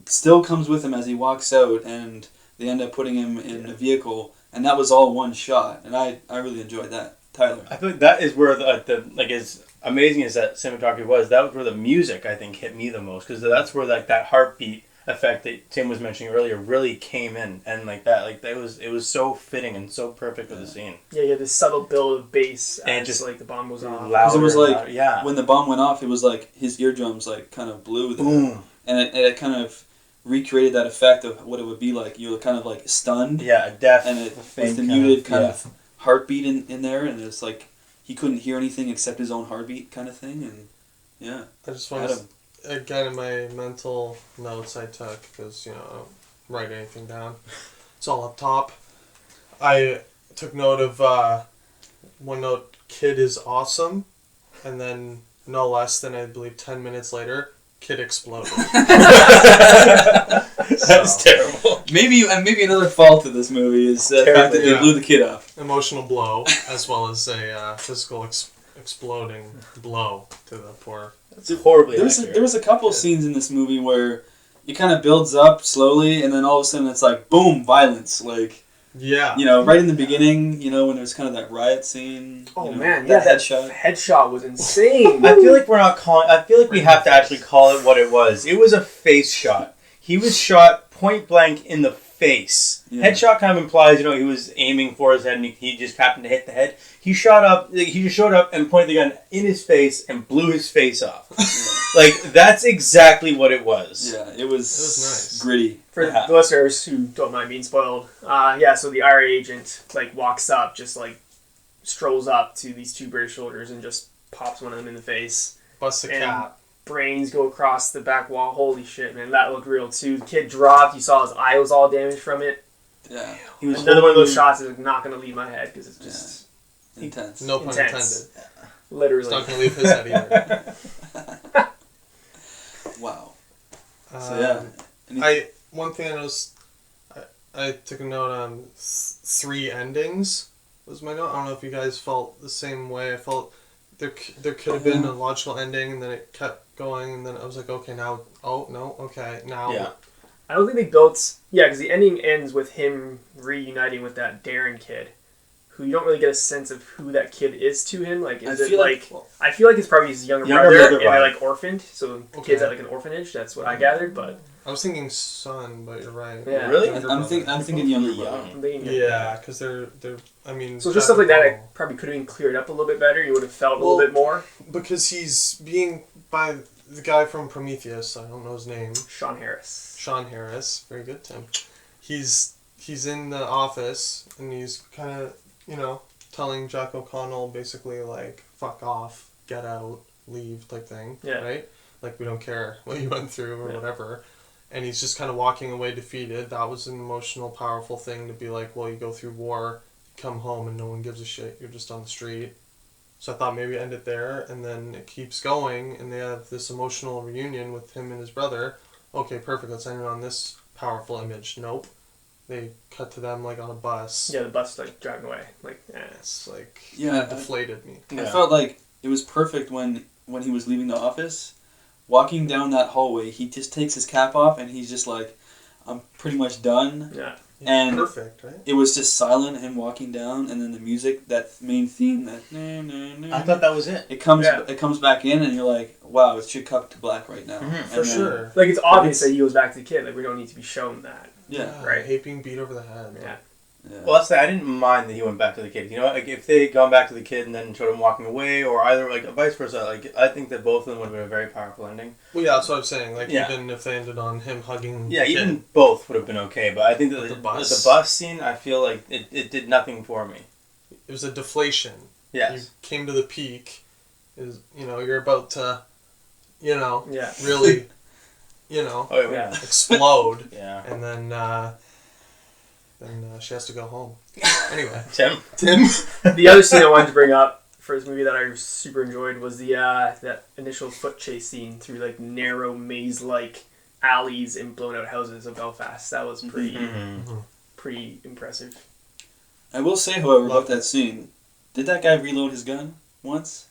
still comes with him as he walks out, and they end up putting him in a vehicle, and that was all one shot, and I really enjoyed that. Tyler. I feel like that is where the like as amazing as that cinematography was. That was where the music I think hit me the most because that's where like that heartbeat effect that Tim was mentioning earlier really came in and like that it was so fitting and so perfect for the scene. Yeah, you had this subtle build of bass And as just like the bomb goes off. Louder, it was and like louder. Yeah. when the bomb went off, it was like his eardrums like kind of blew there, Boom. and it kind of recreated that effect of what it would be like. You were kind of like stunned, Yeah, a deaf and it faint with the muted kind yeah. of heartbeat in there, and it's like he couldn't hear anything except his own heartbeat kind of thing, and yeah. I just want Adam. to, again, in my mental notes I took, because, I don't write anything down. It's all up top. I took note of, one note, kid is awesome, and then no less than, I believe, 10 minutes later, kid exploded. That's terrible. Maybe another fault of this movie is the fact that they Yeah. blew the kid off. Emotional blow, as well as a physical exploding blow to the poor. That's horribly There accurate. was a couple scenes in this movie where it kind of builds up slowly, and then all of a sudden it's like boom, violence. Like Yeah. right in the beginning, when there's kind of that riot scene. Oh man, yeah, that that headshot. headshot was insane. I feel like we're not calling. I feel like we have to actually call it what it was. It was a face shot. He was shot point blank in the face. Yeah. Headshot kind of implies, he was aiming for his head and he just happened to hit the head. He shot up. He just showed up and pointed the gun in his face and blew his face off. Like that's exactly what it was. Yeah, it was nice. gritty. For Yeah. the listeners who don't mind being spoiled, so the IRA agent walks up, just strolls up to these two British soldiers and just pops one of them in the face. Bust a And cap. brains go across the back wall. Holy shit, man, that looked real too. The kid dropped. You saw his eye was all damaged from it. Yeah, He was Another one of those holding- shots is not going to leave my head because it's just intense. No pun intense. intended. literally. It's not going to leave his head either. Wow. So yeah, One thing I noticed, I took a note on three endings. Was my note. I don't know if you guys felt the same way. I felt there could have been a logical ending, and then it kept going, and then I was like, okay, now, oh no, okay, now. Yeah. I don't think they built... Yeah, because the ending ends with him reuniting with that Darren kid, who you don't really get a sense of who that kid is to him. Like, is I it feel I feel like it's probably his younger Younger brother, brother and they're vibe. orphaned, so the Okay. kid's at an orphanage. That's what I gathered, but I was thinking son, but you're right. Yeah. Really? Younger I'm brother. thinking younger Really brother. young. I'm thinking Yeah, because they're. I mean. So just stuff like that, I probably could have been cleared up a little bit better. You would have felt a little Well, bit more. Because he's being by the guy from Prometheus. I don't know his name. Sean Harris. Sean Harris. Very good, Tim. He's in the office and he's kind of telling Jack O'Connell basically fuck off, get out, leave type thing. Yeah. Right. Like we don't care what you went through or whatever. And he's just kind of walking away defeated. That was an emotional, powerful thing to be like, well, you go through war, come home, and no one gives a shit. You're just on the street. So I thought maybe end it there, and then it keeps going, and they have this emotional reunion with him and his brother. Okay, perfect. Let's end it on this powerful image. Nope. They cut to them like on a bus. Yeah, the bus like driving away. Like, It's like Yeah, deflated me. I felt like it was perfect when he was leaving the office, walking down that hallway. He just takes his cap off and he's just like, I'm pretty much done. Yeah. And perfect, right? it was just silent, him walking down, and then the music, that main theme, that I thought that was it. it comes back in, and you're like, wow, it should cut to black right now. Mhm. For sure. Like, it's obvious that he goes back to the kid. Like, we don't need to be shown that. Yeah. Right. I hate being beat over the head. Yeah. Yeah. Well, that's the, I didn't mind that he went back to the kid. You know, like if they had gone back to the kid and then showed him walking away, or either like vice versa, like I think that both of them would have been a very powerful ending. Well, yeah, that's what I'm saying. Like, Yeah. even if they ended on him hugging Yeah, the kid. even both would have been okay. But I think that The the bus. bus scene, I feel like it did nothing for me. It was a deflation. You Yes. came to the peak. You're about to, Yeah. really, Oh Yeah. explode. Yeah. And then she has to go home. Anyway. Tim. The other scene I wanted to bring up for this movie that I super enjoyed was the that initial foot chase scene through like narrow maze-like alleys and blown-out houses of Belfast. That was pretty impressive. I will say, however, about that scene, did that guy reload his gun once?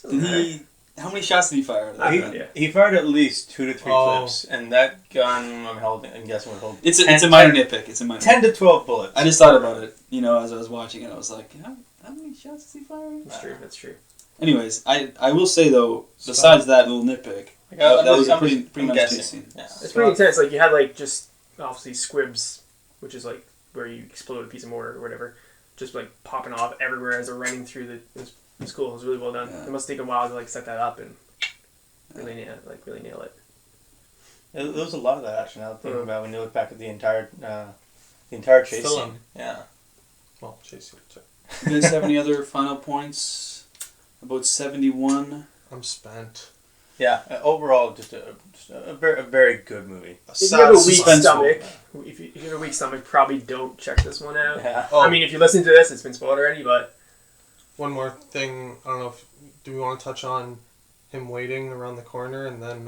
Did he? How many shots did he fire out of that gun? He fired at least 2 to 3 Oh. clips, and that gun I'm guessing would hold. It's a minor nitpick. It's a minor 10 to 12 bullets. I just thought about it, as I was watching it. I was like, how many shots is he firing? That's true. Anyways, I will say, though, besides that little nitpick, that was a pretty nice chase scene. Yeah. It's pretty intense. Like, you had, like, just, obviously, squibs, which is, like, where you explode a piece of mortar or whatever, just, like, popping off everywhere as they're running through the school. It was really well done. Yeah. It must take a while to, like, set that up and really nail it. There was a lot of that action. Now thinking about when you look back at the entire chase Film. scene. Yeah. Well, chasing. Sorry. You guys have any other final points about 71? I'm spent. Yeah. Overall, just a very good movie. If you have a weak suspenseful. stomach, if you have a weak stomach, probably don't check this one out. Yeah. Oh, I mean, if you listen to this, it's been spoiled already, but one more thing. I don't know do we want to touch on him waiting around the corner and then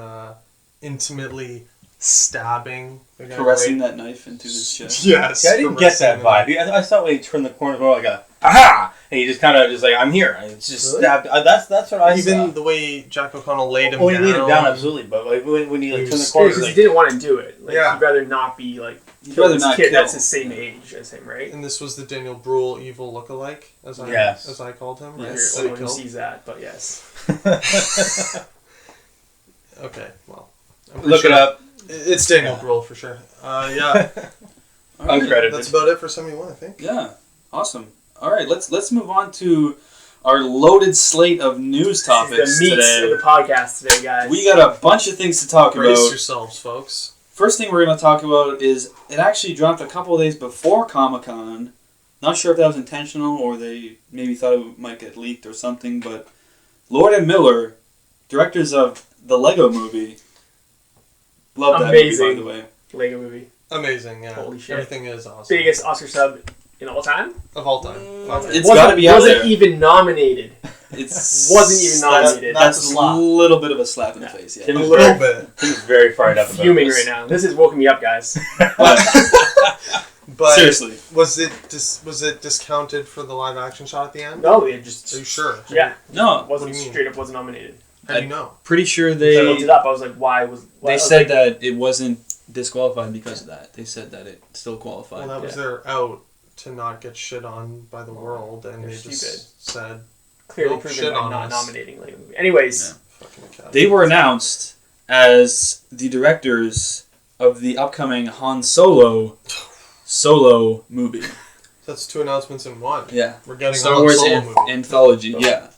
intimately stabbing the guy. Caressing that knife into his chest. Yes. See, I didn't get that vibe. I thought when he turned the corner, more like a aha, and he just kind of just like I'm here. And it's just Really? stabbed. That's what I Even saw. the way Jack O'Connell laid him Oh, down. he laid him down absolutely, but like when he like He turned the was- corner, because like, he didn't want to do it. Like, Yeah. he'd rather not be like He'd kill rather this not kid kill. that's the same age as him, right? And this was the Daniel Bruhl evil lookalike, as Yes. I called him. You're Right? Yes. the That only he one who killed. sees that, but yes. Okay, well, I'm pretty look sure it up. It's Daniel Bruhl for sure. Yeah, All right. Uncredited. that's about it for 71, I think. Yeah, awesome. All right, let's move on to our loaded slate of news topics This is the meat today. of the podcast today, guys. We got a bunch of things to talk Brace about. yourselves, folks. First thing we're going to talk about is it actually dropped a couple of days before Comic-Con. Not sure if that was intentional or they maybe thought it might get leaked or something, but Lord and Miller, directors of the Lego Movie, love that Amazing. movie, by the way. Lego movie. Amazing, yeah. Holy shit. Everything is awesome. Biggest Oscar sub in all time? Of all time. It's gotta be out Wasn't there. even nominated. It's Wasn't even nominated. That's That's a a slap. little bit of a slap in the face, yeah. Tim A is little very, bit. Tim is very fired up about Fuming this. right now. This is woken me up, guys. But But seriously, was it discounted for the live action shot at the end? No, it just... Are you sure? Yeah. no, Wasn't What do you mean? straight up wasn't nominated. How do you know? pretty sure I looked they it up. I was like, why was... they said that it wasn't disqualified because of that. They said that it still qualified. Well, that was Yeah. their out to not get shit on by the world, and they're they stupid. just said, Clearly no, proven shit by on not us. nominating Lego movie. Anyways, Yeah. fucking cat. They were announced as the directors of the upcoming Han Solo movie. That's 2 announcements in one. Yeah. We're getting Star a Han Wars Solo movie. anthology, yeah.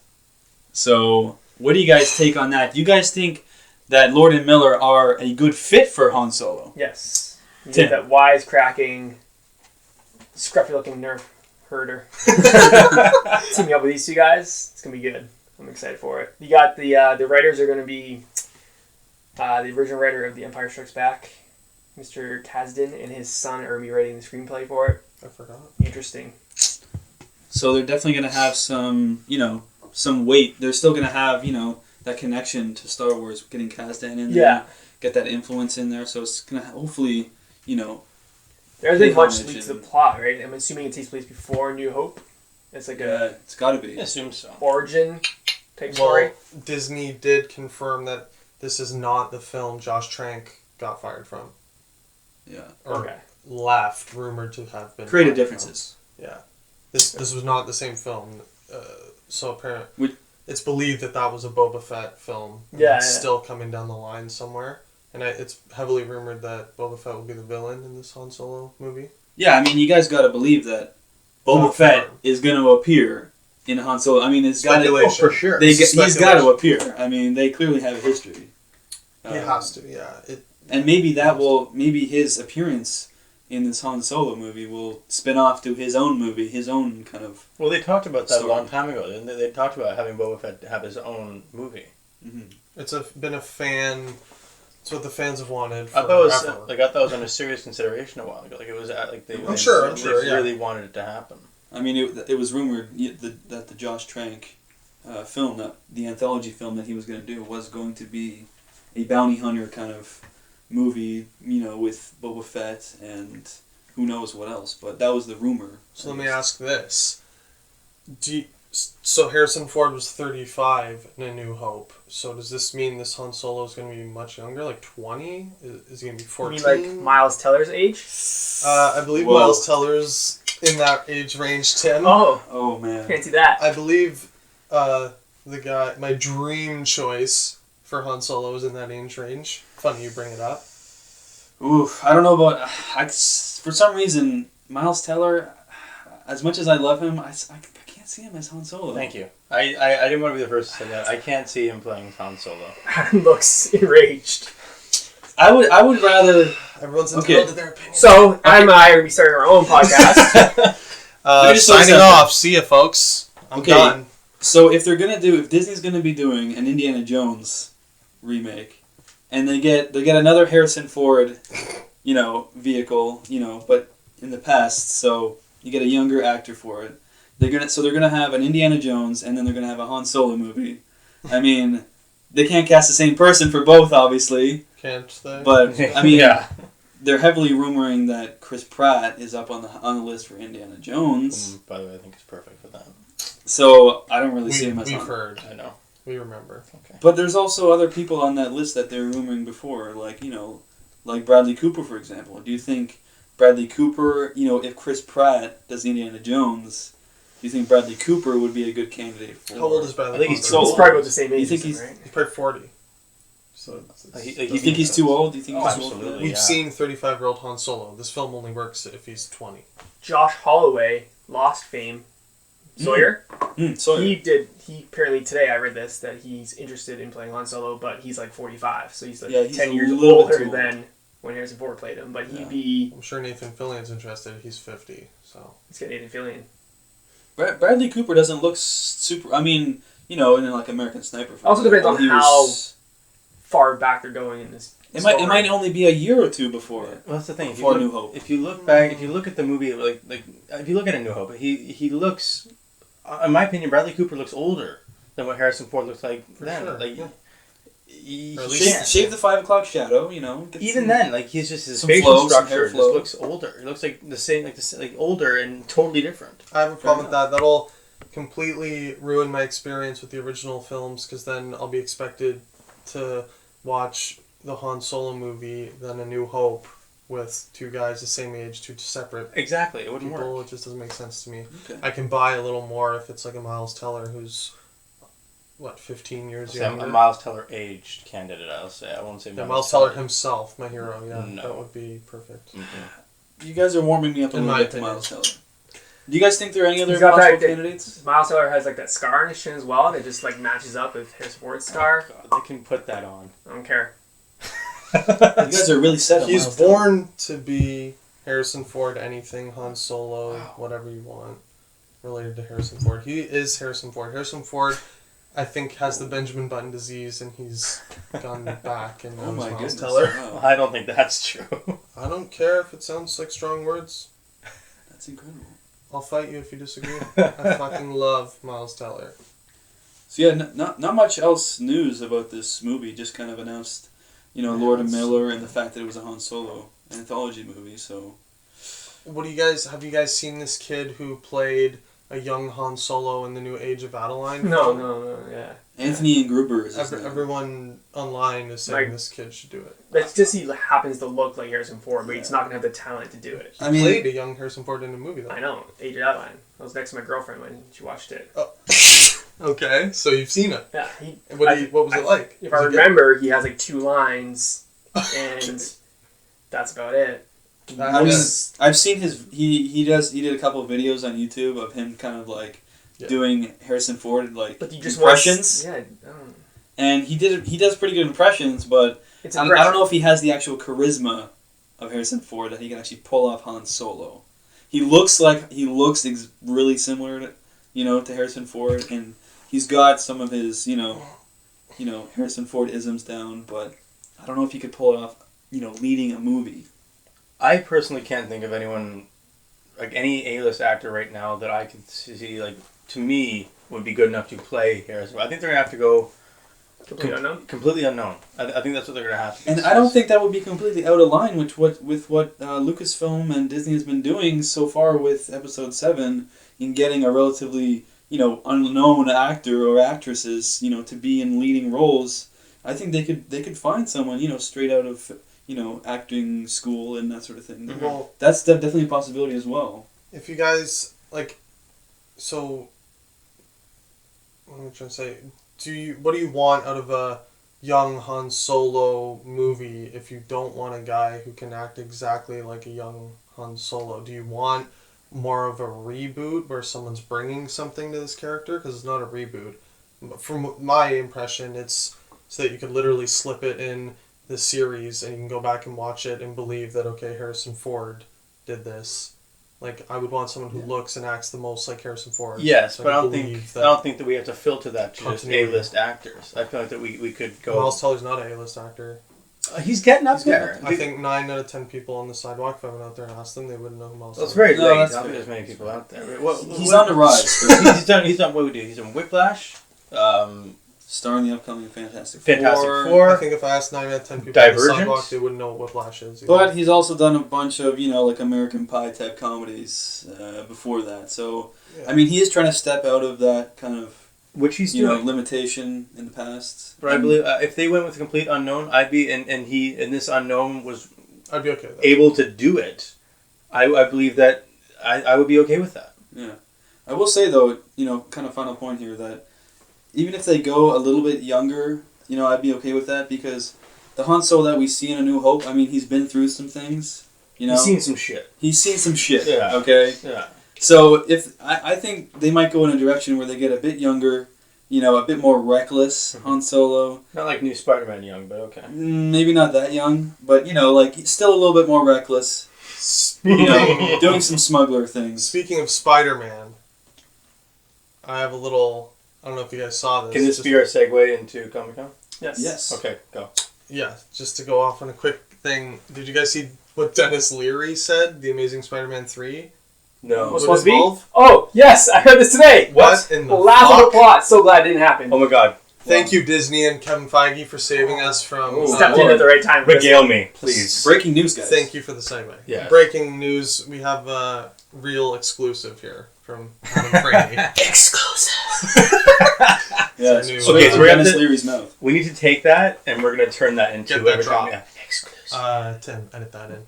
So, what do you guys take on that? Do you guys think that Lord and Miller are a good fit for Han Solo? yes. You Tim. get that wise-cracking, scruffy-looking nerf herder. Teaming up with these two guys, it's going to be good. I'm excited for it. You got the writers are going to be the original writer of The Empire Strikes Back, Mr. Kasdan, and his son are going to be writing the screenplay for it. I forgot. Interesting. So they're definitely going to have some some weight. They're still going to have, that connection to Star Wars, getting Kasdan in there. Yeah. Get that influence in there. So it's going to hopefully, There hasn't been much homage leak to the and- plot, right? I'm assuming it takes place before New Hope. It's like a it's got to be. I assume so. origin type Well, story. Disney did confirm that this is not the film Josh Trank got fired from. Yeah. Or Okay. left, rumored to have been. Creative fired differences. from. Yeah. This was not the same film. So apparently, Would- it's believed that was a Boba Fett film. Yeah, It's yeah. still coming down the line somewhere. And it's heavily rumored that Boba Fett will be the villain in this Han Solo movie. Yeah, I mean, you guys got to believe that Boba Fett is going to appear in Han Solo. I mean, it's got to. Speculation. Oh, for sure. He's got to Speculation. appear. I mean, they clearly have a history. He has to, yeah. And maybe his appearance in this Han Solo movie will spin off to his own movie, his own kind of. Well, they talked about that Story. a long time ago. They talked about having Boba Fett have his own movie. Mm-hmm. It's been a fan. It's what the fans have wanted I forever. thought it was that was under serious consideration a while ago. Like it was like they. I'm sure, They yeah. really wanted it to happen. I mean, it was rumored that the Josh Trank film, that the anthology film that he was going to do, was going to be a bounty hunter kind of movie, with Boba Fett and who knows what else. But that was the rumor. So let me ask this: so Harrison Ford was 35 in A New Hope. So does this mean this Han Solo is going to be much younger, like 20? Is he going to be 14? You mean like Miles Teller's age? I believe Whoa. Miles Teller's in that age range, Tim. Oh man. Can't see that. I believe the guy, my dream choice for Han Solo is in that age range. Funny you bring it up. Oof, I don't know about. For some reason, Miles Teller, as much as I love him, I can't see him as Han Solo. Thank you. I didn't want to be the first to say that. I can't see him playing Han Solo. Adam looks enraged. I would rather. Everyone's Okay. entitled to their opinion. So, Adam and I are going to be starting our own podcast. Let me just throw Signing this out off. See ya, folks. I'm Okay. done. So if Disney's gonna be doing an Indiana Jones remake, and they get another Harrison Ford, vehicle, but in the past, so you get a younger actor for it. They're gonna have an Indiana Jones, and then they're gonna have a Han Solo movie. I mean, they can't cast the same person for both, obviously, Can't they? but I mean, yeah. they're heavily rumoring that Chris Pratt is up on the list for Indiana Jones. By the way, I think it's perfect for that. So I don't really see him as We've Han. heard. I know. We remember. Okay. But there's also other people on that list that they're rumoring before, like Bradley Cooper, for example. Do you think Bradley Cooper, if Chris Pratt does Indiana Jones, do you think Bradley Cooper would be a good candidate for? How old is Bradley? I think he's Cooper? so He's old. probably about the same age. You think as him, he's- right? He's probably 40. So Like, Do you think he's too old? Do you think Oh, he's too old? absolutely. we've Yeah. seen 35-year-old Han Solo. This film only works if he's 20. Josh Holloway, Lost fame, Sawyer. Sorry. He apparently today I read this that he's interested in playing Han Solo, but he's like 45, so he's like He's 10 a years little bit older too old. than when Harrison Ford played him. But Yeah. he'd be I'm sure Nathan Fillion's interested. He's 50. So he's got Nathan Fillion. Bradley Cooper doesn't look super. I mean, in like American Sniper. For Also depends on example, how far back they're going in this. It story. might only be a year or two before. Well, that's the thing. Before New Hope. If you look back, if you look at the movie, like if you look at A New Hope, he looks, in my opinion, Bradley Cooper looks older than what Harrison Ford looks like For then. sure, Like, yeah. he Or at least- Shave the 5 o'clock shadow. Get even some- then, like he's just his some facial flow, some hair structure just flow. looks older. It looks like the same, like older and totally different. I have a problem with that. That'll completely ruin my experience with the original films because then I'll be expected to watch the Han Solo movie, then A New Hope with two guys the same age, two separate Exactly, it wouldn't people. work. It just doesn't make sense to me. Okay. I can buy a little more if it's like a Miles Teller who's 15 years So I'm younger. a Miles Teller aged candidate. I'll say I won't say Yeah, Miles Teller himself, my hero. Yeah, No. that would be perfect. Mhm. You guys are warming me up a In little my bit to opinion. Miles Teller. Do you guys think there are any other He's got possible that- candidates? Miles Teller has like that scar on his chin as well, and it just like matches up with Harrison Ford's scar. God, they can put that on. I don't care. You guys are really set on He's Miles Teller. born to be Harrison Ford, anything, Han Solo, Wow. whatever you want related to Harrison Ford. He is Harrison Ford. Harrison Ford, I think, has the Benjamin Button disease, and he's gone back and Oh knows my Miles goodness. Teller. Wow. I don't think that's true. I don't care if it sounds like strong words. That's incredible. I'll fight you if you disagree. I fucking love Miles Teller. So yeah, not much else news about this movie. Just kind of announced, Lord and Miller and the fact that it was a Han Solo anthology movie. So, Have you guys seen this kid who played a young Han Solo in the new Age of Adeline? No, yeah. Anthony and Gruber is his name. Everyone online is saying this kid should do it. It's just he happens to look like Harrison Ford, but he's not going to have the talent to do it. He played a young Harrison Ford in a movie, though. I know. Age of Adeline. I was next to my girlfriend when she watched it. Oh. Okay, so you've seen it. Yeah. What was it like? If I remember, he has like 2 lines, and that's about it. I've seen his. He did a couple of videos on YouTube of him kind of like doing Harrison Ford but you just impressions. Want, and he does pretty good impressions, but I don't know if he has the actual charisma of Harrison Ford that he can actually pull off Han Solo. He looks really similar to Harrison Ford, and he's got some of his Harrison Ford isms down, but I don't know if he could pull it off leading a movie. I personally can't think of anyone, like any A-list actor right now that I could see, like, to me, would be good enough to play Harrison. I think they're going to have to go completely unknown. I think that's what they're going to have to do. And I don't think that would be completely out of line with what Lucasfilm and Disney has been doing so far with Episode 7 in getting a relatively, unknown actor or actresses, to be in leading roles. I think they could find someone, straight out of acting school and that sort of thing. Mm-hmm. Well, that's definitely a possibility as well. If you guys so what am I trying to say? What do you want out of a young Han Solo movie if you don't want a guy who can act exactly like a young Han Solo? Do you want more of a reboot where someone's bringing something to this character? Because it's not a reboot. But from my impression, it's so that you could literally slip it in the series and you can go back and watch it and believe that, okay, Harrison Ford did this. Like, I would want someone who looks and acts the most like Harrison Ford. Yes, so but I don't think that we have to filter that to just A-list actors. I feel like that we could go... Miles Teller's not an A-list actor. He's getting up there. I think 9 out of 10 people on the sidewalk, if I went out there and asked them, they wouldn't know who Miles Teller is. That's very late. I that's don't think there's many people out there. He's on the rise. He's done what would we do? He's done Whiplash, Star in the upcoming Fantastic Four. I think if I asked 9 out of 10 people on the sidewalk, they wouldn't know what Whiplash is. Either. But he's also done a bunch of, like American Pie type comedies before that. So, yeah. I mean, he is trying to step out of that kind of, which he's doing. Limitation in the past. But I believe if they went with a complete unknown, I'd be, and this unknown was I'd be okay with that. Able to do it, I believe that I would be okay with that. Yeah. I will say, though, kind of final point here, that even if they go a little bit younger, I'd be okay with that, because the Han Solo that we see in A New Hope, I mean, he's been through some things, He's seen some shit. Yeah. Okay? Yeah. So, I think they might go in a direction where they get a bit younger, a bit more reckless Han Solo. Not like new Spider-Man young, but okay. Maybe not that young, but, still a little bit more reckless. Doing some smuggler things. Speaking of Spider-Man, I have a little... I don't know if you guys saw this. Can this be our segue into Comic-Con? Yes. Okay, go. Yeah, just to go off on a quick thing. Did you guys see what Dennis Leary said? The Amazing Spider-Man 3? No. Was supposed to be? Oh, yes, I heard this today. What in the laughable plot. So glad it didn't happen. Oh my god. Thank you, Disney and Kevin Feige, for saving us from... Stepped in at the right time. Regale me, please. Breaking news, guys. Thank you for the segue. Yeah. Breaking news, we have a real exclusive here from Adam Brady. Exclusive. Yes. Okay, So we're Dennis Leary's mouth. We need to take that and we're going to turn that into... Get that drop. Yeah. Exclusive. Tim, edit that in.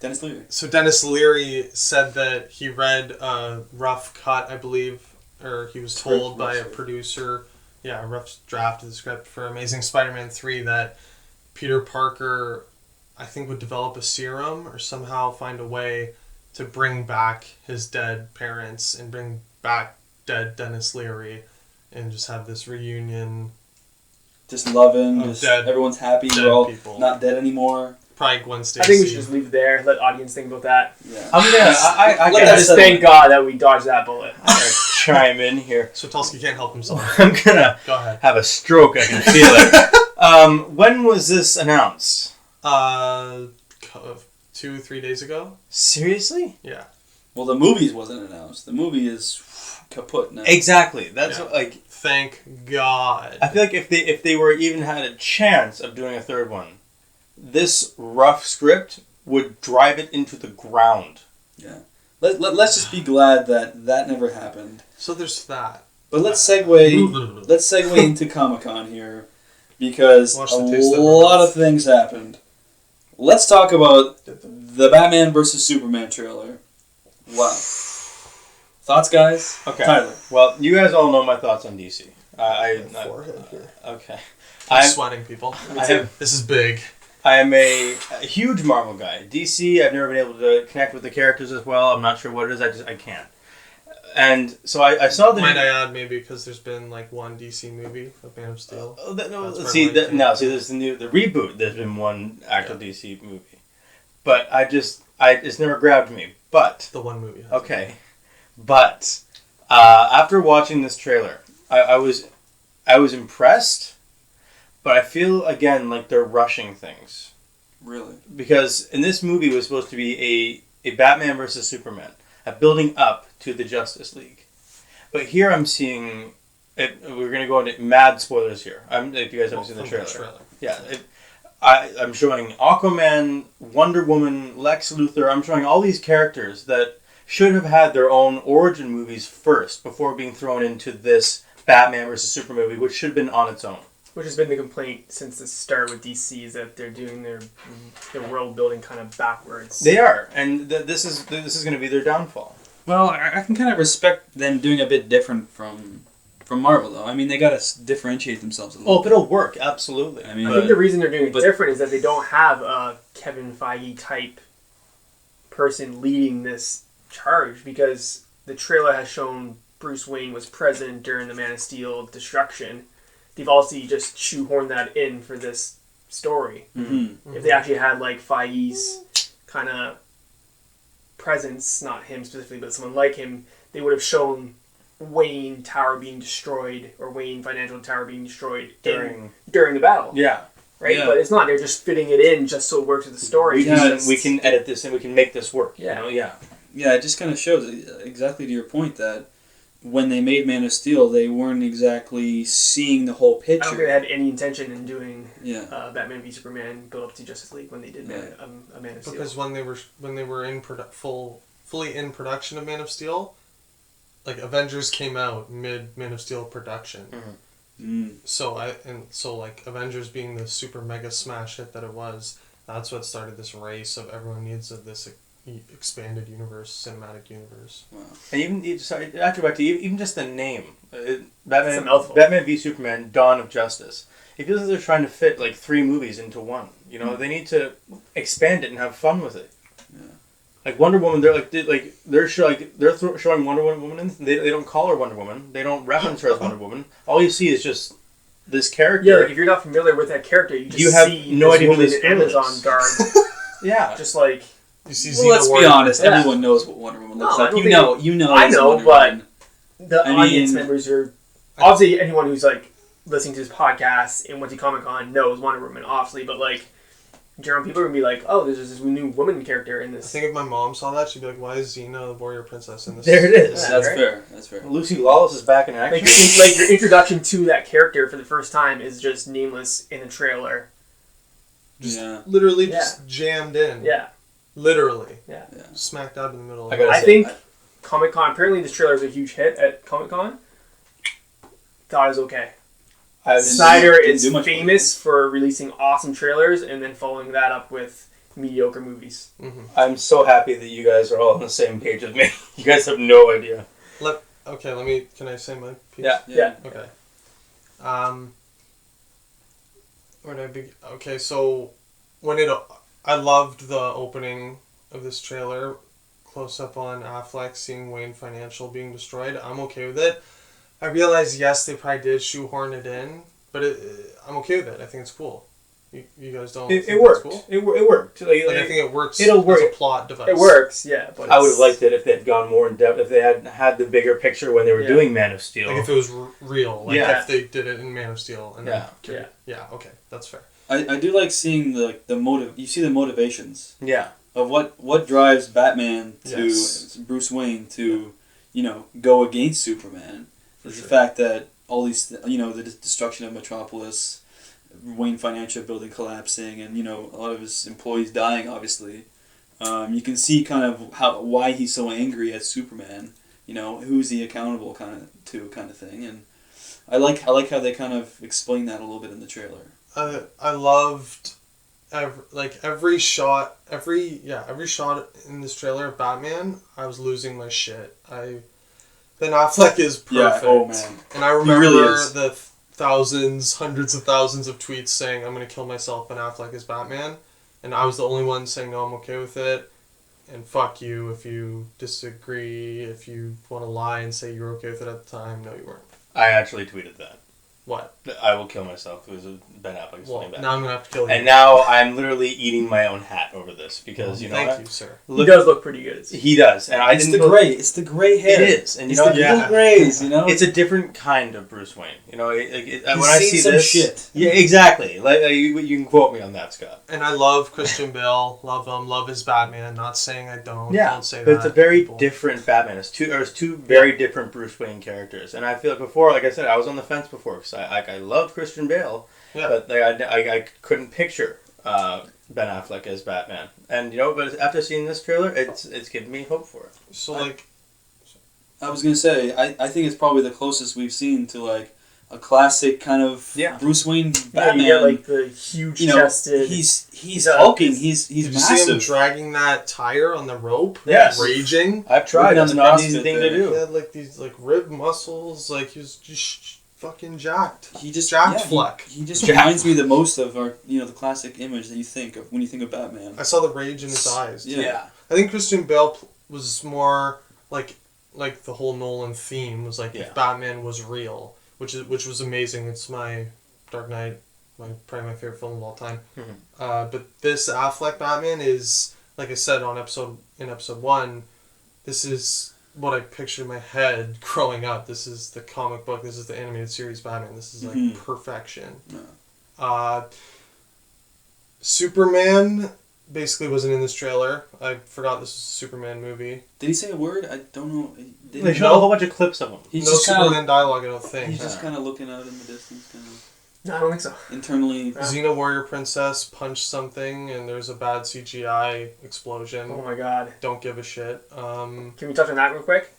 Dennis Leary. So Dennis Leary said that he read a rough cut, I believe, or he was told by a producer, a rough draft of the script for Amazing Spider-Man 3 that Peter Parker, I think, would develop a serum or somehow find a way to bring back his dead parents and bring back dead Dennis Leary and just have this reunion. Just loving, everyone's happy, we're all people. Not dead anymore. Probably Gwen Stacy. I think we should just leave it there. Let audience think about that. Yeah. I just thank God that we dodged that bullet. I'm going to chime in here. So Tulski can't help himself. I'm going to Go ahead. have a stroke. I can feel it. When was this announced? 2-3 days ago. Seriously? Yeah. Well, the movies wasn't announced. The movie is kaput now. Exactly. That's Yeah. like. Thank God. I feel like if they were even had a chance of doing a third one, this rough script would drive it into the ground. Yeah. Let's just be glad that never happened. So there's that. But let's segue into Comic-Con here, because Watch a the taste of lot of things happened. Let's talk about the Batman vs. Superman trailer. Wow. Thoughts, guys? Okay. Tyler. Well, you guys all know my thoughts on DC. Forehead here. Okay. I'm sweating, people. I This is big. am a huge Marvel guy. DC, I've never been able to connect with the characters as well. I'm not sure what it is. I can't. And so I saw the. Might I add, maybe because there's been like one DC movie of Man of Steel. That's where mine came See, there's the reboot. There's been one actual DC movie, but it's never grabbed me. But The one movie. okay, but after watching this trailer, I was impressed, but I feel again like they're rushing things. Really? Because in this movie was supposed to be a Batman versus Superman, a building up to the Justice League. But here I'm seeing, we're going to go into mad spoilers here. If you guys haven't seen the trailer. Yeah. I'm showing Aquaman, Wonder Woman, Lex Luthor. I'm showing all these characters that should have had their own origin movies first before being thrown into this Batman versus Superman movie, which should have been on its own. Which has been the complaint since the start with DC, is that they're doing their world building kind of backwards. They are, and this is going to be their downfall. Well, I can kind of respect them doing a bit different from Marvel, though. I mean, they got to differentiate themselves a little. Oh, but it'll work, absolutely. I mean, I think the reason they're doing it different is that they don't have a Kevin Feige type person leading this charge, because the trailer has shown Bruce Wayne was present during the Man of Steel destruction. They've also just shoehorned that in for this story. Mm-hmm. If they actually had like Feige's kind of presence, not him specifically, but someone like him, they would have shown Wayne Tower being destroyed, or Wayne Financial Tower being destroyed during the battle. Yeah. Right? Yeah. But it's not. They're just fitting it in just so it works with the story. We can edit this and we can make this work. Yeah. You know? Yeah. Yeah, it just kind of shows, exactly to your point, that when they made Man of Steel, they weren't exactly seeing the whole picture. I don't think they had any intention in doing Yeah. Batman v Superman build up to Justice League when they did Man of Steel. Because when they were in fully in production of Man of Steel, like Avengers came out mid Man of Steel production. Mm-hmm. So like Avengers being the super mega smash hit that it was, that's what started this race of everyone needs of this expanded universe, cinematic universe. Wow. And even just the name, Batman, It's a mouthful. Batman v Superman: Dawn of Justice. It feels like they're trying to fit like 3 movies into one. You know, they need to expand it and have fun with it. Yeah. Like Wonder Woman, they're showing Wonder Woman, and they don't call her Wonder Woman. They don't reference her as Wonder Woman. All you see is just this character. Yeah, like if you're not familiar with that character, you have see no this idea who woman this in woman is. Amazon guard, Yeah. just like. You see Well, let's be Warrior. honest. Yeah. Everyone knows what Wonder Woman looks No, I like. don't You know. I it's know, Wonder but Woman. The I audience mean- members are obviously anyone who's like listening to this podcast and went to Comic-Con knows Wonder Woman, obviously, but like general people are gonna be like, oh, there's this new woman character in I this. think if my mom saw that, she'd be like, "Why is Xena the warrior princess in this?" There it is. Yeah, That's right? fair. That's fair. Lucy Lawless is back in action. Like your introduction to that character for the first time is just nameless in the trailer. Just Yeah. literally just jammed in. Yeah, Literally. yeah. Smack dab in the middle. I gotta I say, think Comic-Con, apparently this trailer is a huge hit at Comic-Con. Thought it was okay. Snyder didn't is do much famous for releasing awesome trailers and then following that up with mediocre movies. I'm so happy that you guys are all on the same page with me. You guys have no idea. Okay, can I say my piece? Yeah. Okay. Where did I begin? Okay, so I loved the opening of this trailer, close up on Affleck seeing Wayne Financial being destroyed. I'm okay with it. I realize, yes, they probably did shoehorn it in, but I'm okay with it. I think it's cool. You guys don't think It worked. that's cool? It worked. Like, I think it works it'll work. as a plot device. It works, yeah. But I would have liked it if they had gone more in depth, if they had the bigger picture when they were doing Man of Steel. Like if it was real. Like Yeah. if they did it in Man of Steel. And Yeah, okay. That's fair. I do like seeing the motive. You see the motivations Yeah. of what drives Batman to Yes. Bruce Wayne to go against Superman is the fact that all these, the destruction of Metropolis, Wayne Financial building collapsing, and a lot of his employees dying. Obviously, you can see kind of why he's so angry at Superman. Who's he accountable kind of thing, and I like how they kind of explain that a little bit in the trailer. I loved every shot in this trailer of Batman. I was losing my shit. Ben Affleck is perfect. Yeah, oh man. And I remember really the hundreds of thousands of tweets saying, I'm going to kill myself, Ben Affleck is Batman. And I was the only one saying, no, I'm okay with it. And fuck you if you disagree, if you want to lie and say you were okay with it at the time. No, you weren't. I actually tweeted that. What? I will kill myself. It was Ben Affleck. Well, now I'm going to have to kill you. And now I'm literally eating my own hat over this because, Thank you, sir. He does look pretty good. He does. And It's the gray hair. It is. And it's the little grays, It's a different kind of Bruce Wayne. When I seen see some this... shit. Yeah, exactly. You can quote me on that, Scott. And I love Christian Bale. Love him. Love his Batman. Not saying I don't. Yeah, Don't say but that. it's a very different Batman. It's two very different Bruce Wayne characters. And I feel like before, like I said, I was on the fence before because I loved Christian Bale, but I couldn't picture Ben Affleck as Batman. And but after seeing this trailer, it's given me hope for it. So I was gonna say I think it's probably the closest we've seen to a classic kind of Bruce Wayne Batman. You get the huge chested. He's hulking. He's did you massive. see him dragging that tire on the rope? Yes. Raging. I've tried. Working on It's the not an CrossFit easy thing to there. do. He had these rib muscles. He was just fucking jacked. He just jacked Fleck. He just reminds me the most of our the classic image that you think of when you think of Batman. I saw the rage in his eyes. Yeah. I think Christian Bale was more like the whole Nolan theme was if Batman was real, which was amazing. It's my Dark Knight, probably my favorite film of all time. Mm-hmm. But this Affleck Batman is, like I said in episode 1, this is what I pictured in my head growing up. This is the comic book. This is the animated series Batman. This is perfection. Yeah. Superman basically wasn't in this trailer. I forgot this was a Superman movie. Did he say a word? I don't know. They showed a whole bunch of clips of him. He's no just Superman dialogue, I don't think. He's just kind of looking out in the distance, kind of. No, I don't think so. Internally. Xena Warrior Princess punched something and there's a bad CGI explosion. Oh my god. Don't give a shit. Can we touch on that real quick?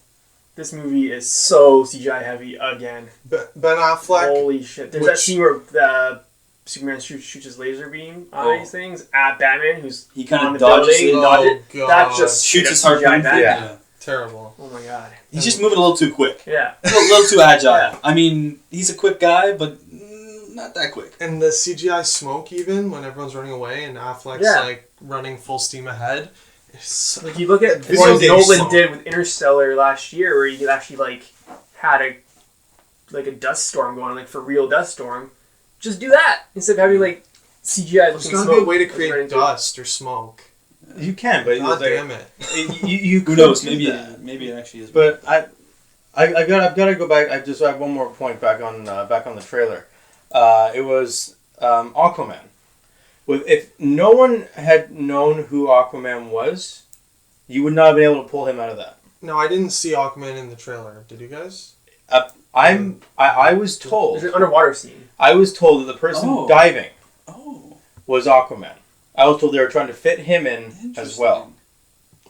This movie is so CGI heavy again. Ben Affleck. Holy shit. There's that scene where Superman shoots his laser beam on these things at Batman, he kind on of the dodges building. it. God. That just Shoots his CGI harpoon. Batman. Yeah. Terrible. Oh my god. He's just moving a little too quick. Yeah. A little too agile. Yeah. I mean, he's a quick guy, but not that quick. And the CGI smoke even when everyone's running away and Affleck's running full steam ahead. It's You look at This what is Nolan slow. did with Interstellar last year, where you actually had a dust storm going on, for real dust storm. Just do that instead of having CGI There's looking gotta smoke. be a way to right create into it. dust or smoke. You can, but God damn it. You Who knows? could do Maybe that. maybe it actually is. But I've got to go back. I just have one more point back on the trailer. It was Aquaman. If no one had known who Aquaman was, you would not have been able to pull him out of that. No, I didn't see Aquaman in the trailer. Did you guys? I was told. There's an underwater scene. I was told that the person diving was Aquaman. I was told they were trying to fit him in as well.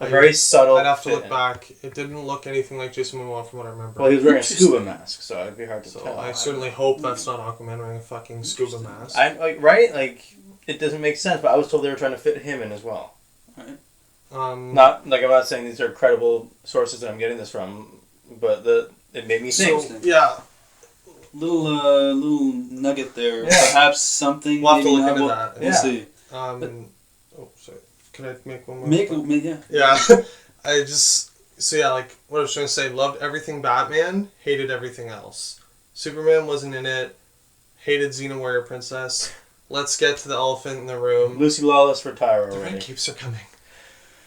A very subtle. I'd have to fit look in. back. It didn't look anything like Jason Momoa from what I remember. Well, he was wearing a scuba mask, so it'd be hard to tell. I certainly hope that's not Aquaman wearing a fucking scuba mask. It doesn't make sense, but I was told they were trying to fit him in as well. Right. I'm not saying these are credible sources that I'm getting this from, but it made me think. So, yeah. Little nugget there. Yeah. Perhaps something. We'll have to look into that. We'll see. Sorry. Can I make one more? Yeah. What I was trying to say, loved everything Batman, hated everything else. Superman wasn't in it, hated Xena Warrior Princess. Let's get to the elephant in the room. Lucy Lawless retire The already. red capes are coming.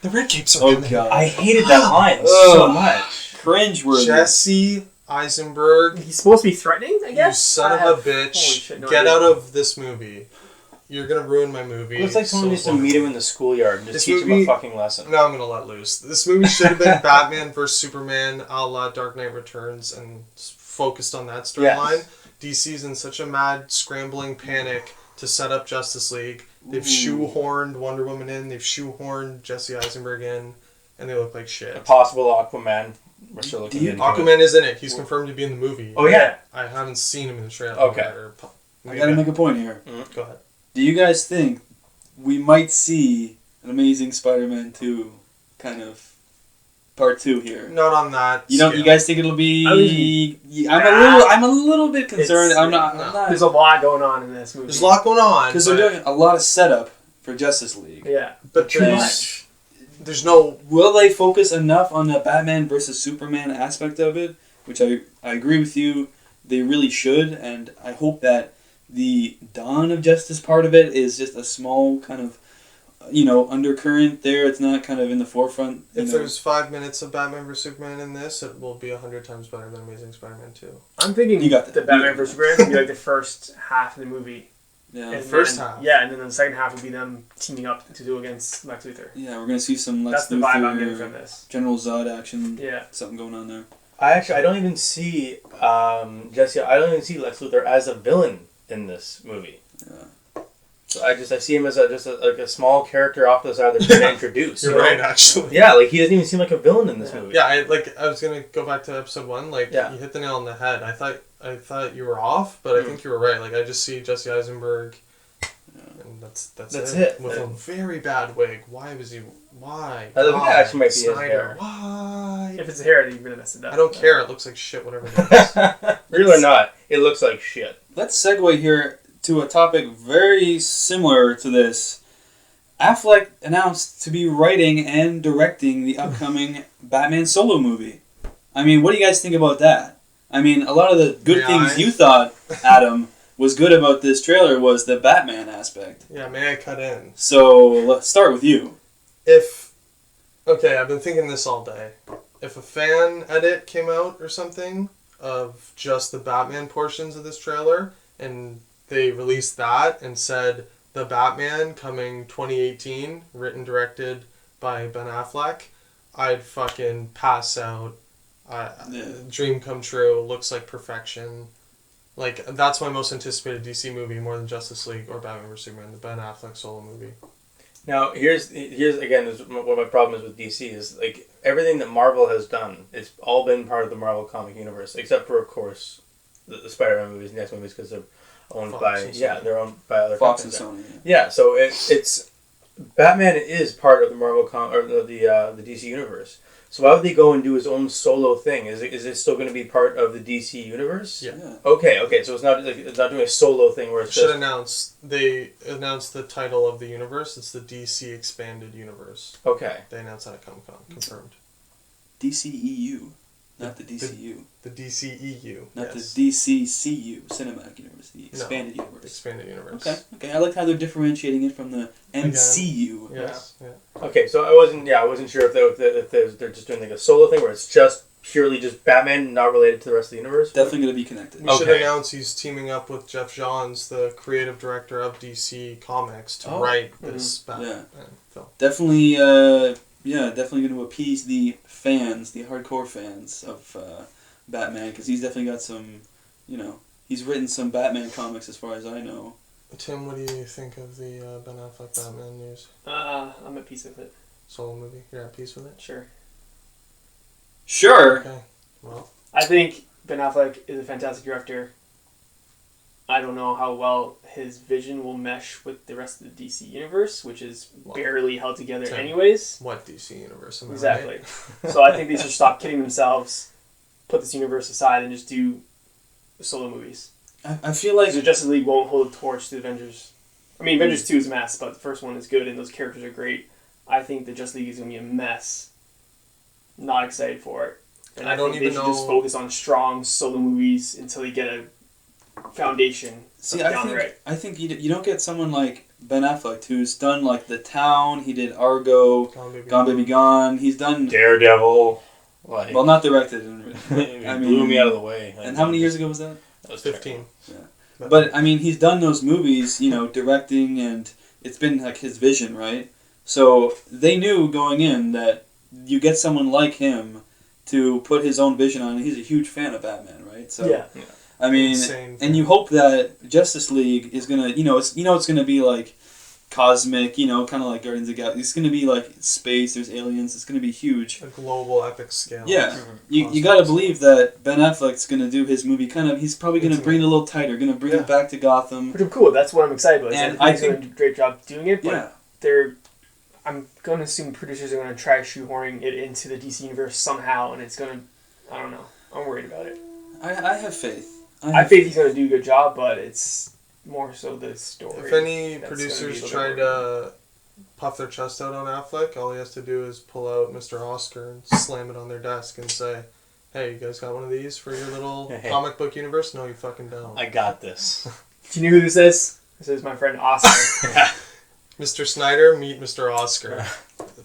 The red capes are coming. God. I hated that line so much. Cringeworthy. Jesse Eisenberg. He's supposed to be threatening, I guess? You son of a bitch. Holy shit, no Get idea. out of this movie. you're gonna ruin my movie. It looks like someone needs to meet him in the schoolyard and just teach him a fucking lesson. No, I'm gonna let loose. This movie should have been Batman vs Superman, a la Dark Knight Returns, and focused on that storyline. Yes. DC's in such a mad scrambling panic to set up Justice League. They've shoehorned Wonder Woman in. They've shoehorned Jesse Eisenberg in, and they look like shit. A possible Aquaman. We're still looking into Aquaman is in it. He's confirmed to be in the movie. Oh yeah. I haven't seen him in the trailer. Okay. I gotta make a point here. Go ahead. Do you guys think we might see an Amazing Spider-Man 2 kind of part 2 here? Not on that. You don't. You guys think it'll be? I'm a little bit concerned. I'm not. There's a lot going on in this movie. There's a lot going on Because they're doing a lot of setup for Justice League. Yeah, but Too much. There's no. Will they focus enough on the Batman versus Superman aspect of it? Which I agree with you. They really should, and I hope that the Dawn of Justice part of it is just a small kind of, undercurrent there. It's not kind of in the forefront. If there's 5 minutes of Batman vs Superman in this, it will be 100 times better than Amazing Spider-Man 2. I'm thinking You got that. the Batman vs Superman would be like the first half of the movie. Yeah. And First then, half. Yeah, and then the second half would be them teaming up to do against Lex Luthor. Yeah, we're gonna see some Lex That's the vibe I'm Luthor, getting from this. General Zod action. Yeah. Something going on there. I don't even see Jesse. I don't even see Lex Luthor as a villain in this movie. Yeah. So I see him as a small character off to the side they're trying to introduce. You're right, actually. Yeah, like he doesn't even seem like a villain in this movie. Yeah, I was gonna go back to episode 1. Like, Yeah. you hit the nail on the head. I thought you were off, but I think you were right. Like, I just see Jesse Eisenberg, and that's it. With a very bad wig. Why was he? Why? I think that actually might be his Snyder, hair. Why? If it's hair, then you're gonna mess it up. I don't care. It looks like shit. Whatever it is. Real or not, it looks like shit. Let's segue here to a topic very similar to this. Affleck announced to be writing and directing the upcoming Batman solo movie. I mean, what do you guys think about that? I mean, a lot of the good things you thought, Adam, was good about this trailer was the Batman aspect. Yeah, may I cut in? So, let's start with you. Okay, I've been thinking this all day. If a fan edit came out or something of just the Batman portions of this trailer, and they released that and said the Batman coming 2018, written directed by Ben Affleck, I'd fucking pass out. Dream come true. Looks like perfection. Like, that's my most anticipated DC movie, more than Justice League or Batman vs Superman, the Ben Affleck solo movie. Now, here's again what my problem is with DC is like everything that Marvel has done. It's all been part of the Marvel comic universe, except for of course the Spider-Man movies and the X movies because they're owned they're owned by other Fox and companies. Sony. Yeah, so it's Batman is part of the Marvel or the DC universe. So why would they go and do his own solo thing? Is it still going to be part of the DC universe? Yeah. Okay. So it's not doing a solo thing where it's They announced the title of the universe. It's the DC Expanded Universe. Okay. They announced that at Comic-Con. Confirmed. DCEU, not the DCU. The DCEU. Not the DCCU, Cinematic Universe, the Expanded Universe. Expanded Universe. Okay. I like how they're differentiating it from the MCU. Yes. Yeah. Okay, so I wasn't sure if they're just doing like a solo thing where it's just purely just Batman, not related to the rest of the universe. Definitely going to be connected. We should announce he's teaming up with Jeff Johns, the creative director of DC Comics, to write this Batman film. Definitely, definitely going to appease the fans, the hardcore fans of Batman, because he's definitely got some, he's written some Batman comics as far as I know. Tim, what do you think of the Ben Affleck Batman news? I'm at peace with it. Solo movie? You're at peace with it? Sure. Sure. Okay. Well, I think Ben Affleck is a fantastic director. I don't know how well his vision will mesh with the rest of the DC universe, which is barely held together anyways. What DC universe? Am I Exactly. right? So I think they should stop kidding themselves, put this universe aside, and just do solo movies. I feel like the Justice League won't hold a torch to Avengers. I mean, Avengers 2 is a mess, but the first one is good, and those characters are great. I think the Justice League is going to be a mess. Not excited for it. And I don't think they should just focus on strong solo movies until they get a foundation. I think you don't get someone like Ben Affleck who's done like The Town. He did Argo, Gone Baby Gone. He's done Daredevil. Well, not directed. Blew me out of the way. And how many years ago was that? That was 15. Yeah. But I mean, he's done those movies, directing, and it's been like his vision, right? So they knew going in that you get someone like him to put his own vision on. He's a huge fan of Batman, right? So Yeah. I mean, Insane. and you hope that Justice League is gonna, it's gonna be like cosmic, kind of like Guardians of the Galaxy. It's gonna be like space. There's aliens. It's gonna be huge. A global epic scale. Yeah, you gotta believe that Ben Affleck's gonna do his movie. He's probably gonna bring it a little tighter. Gonna bring it back to Gotham. Which I'm cool. That's what I'm excited about. And I think he's going to do a great job doing it. But Yeah. I'm going to assume producers are going to try shoehorning it into the DC universe somehow, and it's going to. I don't know. I'm worried about it. I have faith. I have faith he's going to do a good job, but it's more so the story. If any that's producers gonna be try to puff their chest out on Affleck, all he has to do is pull out Mr. Oscar and slam it on their desk and say, "Hey, you guys got one of these for your little comic book universe?" No, you fucking don't. I got this. Do you know who this is? This is my friend Oscar. Mr. Snyder, meet Mr. Oscar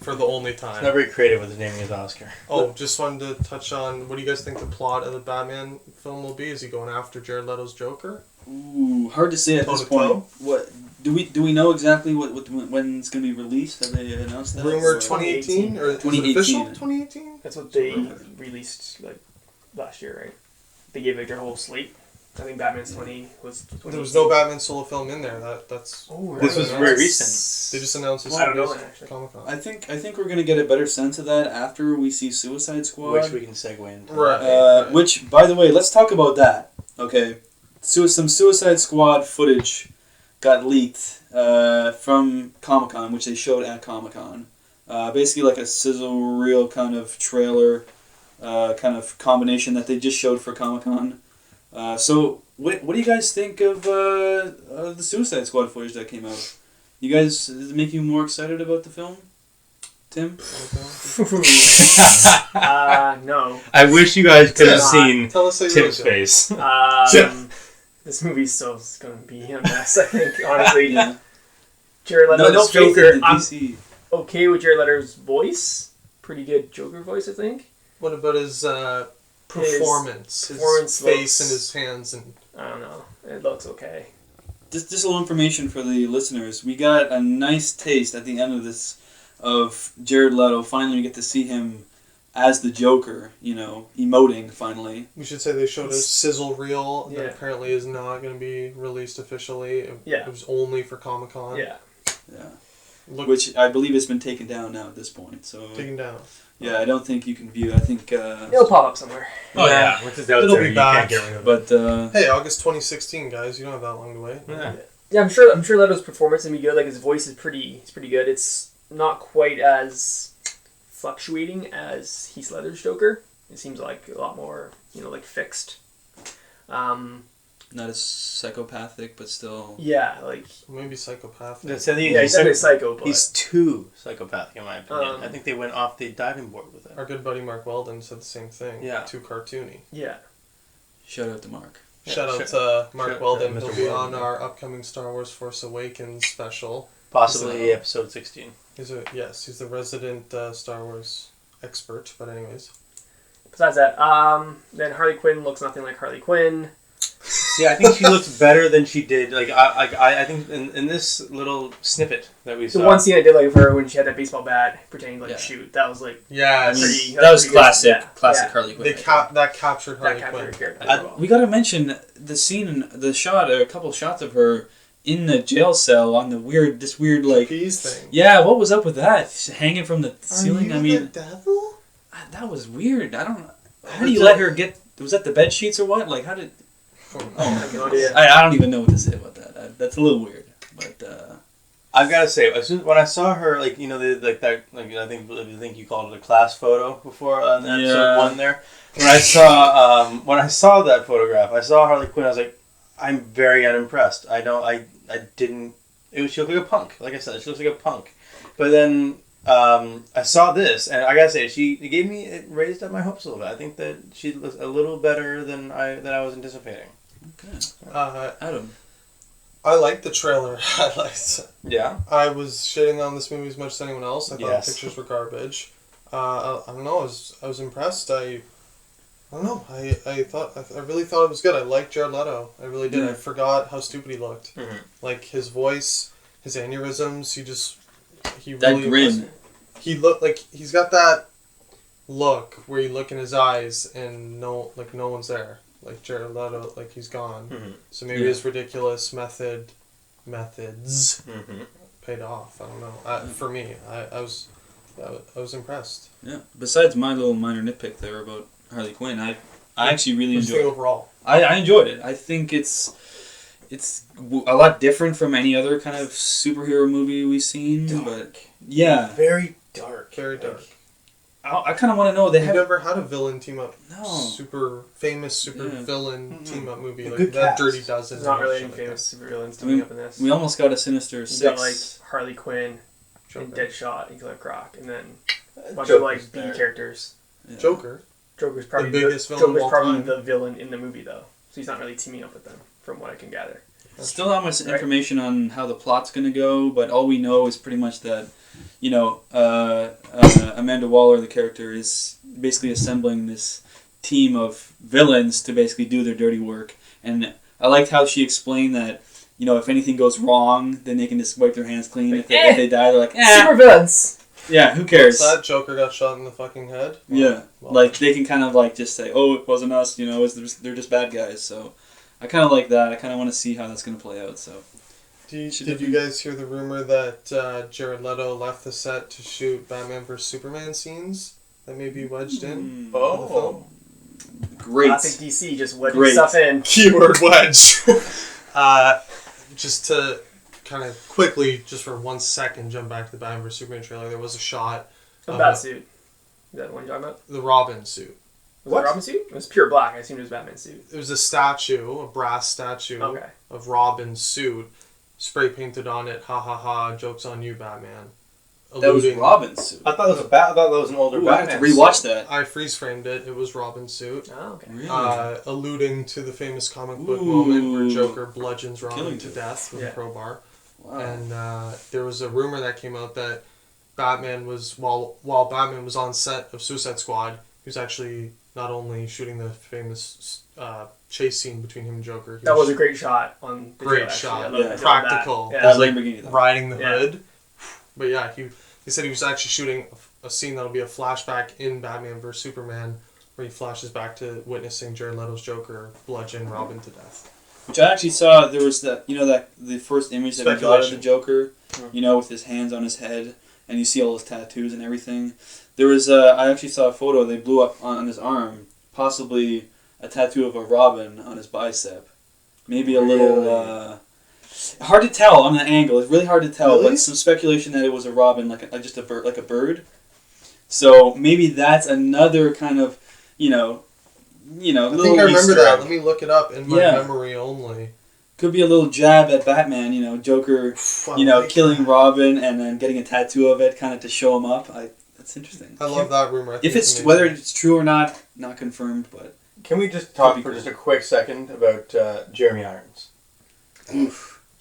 for the only time. He's not very creative with his naming his Oscar. Oh, just wanted to touch on, what do you guys think the plot of the Batman film will be? Is he going after Jared Leto's Joker? Ooh, hard to say at this point. What do we know exactly when it's going to be released? Have they announced that? Rumored 2018 or 2018. official 2018? That's what they released last year, right? They gave their whole slate. I think Batman's 20 was. There was no Batman solo film in there. That's. Oh, right. This was very recent. They just announced this. I don't know, actually. Comic-Con. I think we're gonna get a better sense of that after we see Suicide Squad, Which we can segue into. Right. Which, by the way, let's talk about that. Okay, some Suicide Squad footage got leaked from Comic-Con, which they showed at Comic-Con. Basically, like a sizzle reel kind of trailer, kind of combination that they just showed for Comic-Con. So, what do you guys think of the Suicide Squad footage that came out? You guys, does it make you more excited about the film? Tim? No. I wish you guys could have Not. seen Tell us how you Tim's really face. This movie's still going to be a mess, I think, honestly. Yeah. Jared Leto's No faith Joker. in the I'm DC. okay with Jared Leto's voice. Pretty good Joker voice, I think. What about his performance? His performance face looks- and his hands and. I don't know. It looks okay. Just a little information for the listeners. We got a nice taste at the end of this of Jared Leto. Finally, we get to see him as the Joker, emoting finally. We should say they showed a sizzle reel Yeah. that apparently is not going to be released officially. It was only for Comic-Con. Yeah. Yeah. Which Which I believe has been taken down now at this point. So taken down. yeah, I don't think you can view it. I think It'll pop up somewhere. Oh yeah, once it's out It'll there, be you back. can't get rid of it. but Hey, August 2016, guys. You don't have that long to wait. Yeah. Yeah, I'm sure Leto's performance will be good. Like, his voice is pretty good. It's not quite as fluctuating as Heath Ledger's Joker. It seems like a lot more, like fixed. not as psychopathic, but still. Yeah, like Maybe psychopathic. That's the thing, yeah, he's definitely a psycho, but He's too psychopathic, in my opinion. Um, I think they went off the diving board with it. Our good buddy Mark Weldon said the same thing. Yeah. Too cartoony. yeah. Shout out to Mark. Shout out to Mark shout Weldon. out to He'll Mr. be Weldon. on our upcoming Star Wars Force Awakens special. Possibly episode 16. He's the resident Star Wars expert. But anyways, Besides that, then Harley Quinn looks nothing like Harley Quinn. See, I think she looks better than she did. Like I think in this little snippet that we The saw. one scene I did like of her when she had that baseball bat pretending like Yeah. to shoot. That was like yeah, pretty. That was pretty good. classic. Yeah. Classic Yeah. Harley Quinn. they that captured Harley That captured her Quinn. character very well. We gotta mention the scene, the shot, a couple shots of her in the jail cell on the weird like. Peas thing. Yeah, what was up with that? She's hanging from the ceiling. Are you I mean, the devil? that was weird. I don't know. How do you let her get? Was that the bed sheets or what? Like, how did? I have no idea. I don't even know what to say about that. That's a little weird. But I've got to say, as soon when I saw her, like I think you called it a class photo before on episode 1 there. When I saw that photograph, I saw Harley Quinn. I was like, I'm very unimpressed. I didn't. She looked like a punk. Like I said, she looks like a punk. But then I saw this, and I gotta say, it raised up my hopes a little bit. I think that she looks a little better than I was anticipating. okay. Adam. I liked the trailer highlights. Yeah. I was shitting on this movie as much as anyone else. I thought Yes. the pictures were garbage. I don't know. I was impressed. I don't know. I really thought it was good. I liked Jared Leto. I really did. Yeah. I forgot how stupid he looked. Mm-hmm. Like his voice, his aneurysms. He That really grin. He looked like he's got that look where you look in his eyes and no one's there. Like Jared Leto, like he's gone. Mm-hmm. So maybe his ridiculous methods Mm-hmm. paid off. I don't know. For me, I was impressed. Yeah. Besides my little minor nitpick there about Harley Quinn, I actually really What do you enjoyed think overall? I enjoyed it. I think it's a lot different from any other kind of superhero movie we've seen. But yeah, Very dark. Very dark. I kind of want to know. They We've have never had a villain team up. No. Super famous Yeah. villain team up movie A like good that. cast. Dirty Dozen. There's not or really any shit like famous supervillains I teaming mean, up in this. we almost got a Sinister You Six. got like Harley Quinn, that. and Joker. Deadshot, and Killer Croc, and then a bunch Joker's of like B there. characters. Yeah. Joker. Joker's probably biggest villain of Joker's all probably time. the villain in the movie though, so he's not really teaming up with them, from what I can gather. Still not much Right. information on how the plot's going to go, but all we know is pretty much that, Amanda Waller, the character, is basically assembling this team of villains to basically do their dirty work. And I liked how she explained that, if anything goes wrong, then they can just wipe their hands clean. Like, If they die, they're like, Super villains. yeah, who cares? That Joker got shot in the fucking head. Yeah, Well, like they can kind of like just say, "Oh, it wasn't us," they're just bad guys. So I kind of like that. I kind of want to see how that's going to play out. So Did you guys hear the rumor that Jared Leto left the set to shoot Batman vs Superman scenes that may be wedged in? Oh. Great. Classic DC just wedging Great. stuff in. Keyword wedge. Just to kind of quickly, just for 1 second, jump back to the Batman vs Superman trailer. There was a shot A of Batsuit. Is that the one you're talking about? the Robin suit. Was it a Robin suit? It was pure black. I assumed it was Batman's suit. It was a statue, a brass statue Okay. of Robin's suit, spray painted on it. Ha ha ha! Jokes on you, Batman. That was Robin's suit. I thought that was an older Ooh, I have Batman. to rewatch that. I freeze framed it. It was Robin's suit. Oh, okay. Really? Alluding to the famous comic book Ooh. moment where Joker bludgeons Robin Killing to it. death with Yeah. a crowbar. Wow. And there was a rumor that came out that Batman was while Batman was on set of Suicide Squad, he was actually not only shooting the famous chase scene between him and Joker. He That was a great shot on the Great video, actually. shot. I love- Yeah. I love Practical. that. That Yeah. Lamborghini, though. riding the Yeah. hood. But yeah, he said he was actually shooting a scene that'll be a flashback in Batman vs Superman, where he flashes back to witnessing Jared Leto's Joker bludgeon Robin to death. Which I actually saw. There was the first image that we got of the Speculation. Joker, with his hands on his head, and you see all his tattoos and everything. There was I actually saw a photo. They blew up on his arm, possibly a tattoo of a robin on his bicep. Maybe a little. Hard to tell on the angle. It's really hard to tell, Really? but some speculation that it was a robin, just a bird, like a bird. So maybe that's another kind of, I little think I remember Easter that. egg. Let me look it up in my Yeah. memory only. Could be a little jab at Batman, Joker, killing Robin and then getting a tattoo of it, kind of to show him up. That's interesting. I love that rumor. I think If it's amazing. whether it's true or not confirmed, but Can we just talk Could be for cool. just a quick second about Jeremy Irons?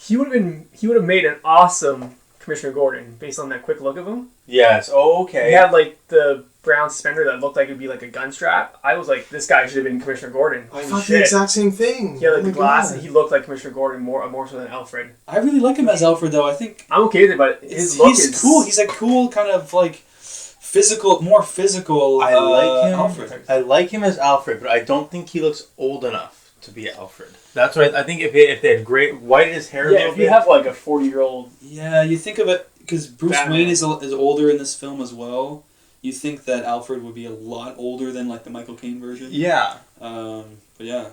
He would have made an awesome Commissioner Gordon based on that quick look of him. Yes. Oh, okay. He had like the brown suspender that looked like it'd be like a gun strap. I was like, this guy should have been Commissioner Gordon. I Holy thought the shit. exact same thing. He had like Oh the my glass, God. and he looked like Commissioner Gordon more so than Alfred. I really like him as Alfred, though. I think I'm okay with it, but his look he's is cool. He's a cool kind of more physical. I like him. Alfred. I like him as Alfred, but I don't think he looks old enough to be Alfred. That's what I think. If they had whited his hair a Yeah, little if you bit. have like a 40-year-old, Yeah, you think of it because Bruce Batman. Wayne is older in this film as well. You think that Alfred would be a lot older than like the Michael Caine version. Yeah. But yeah.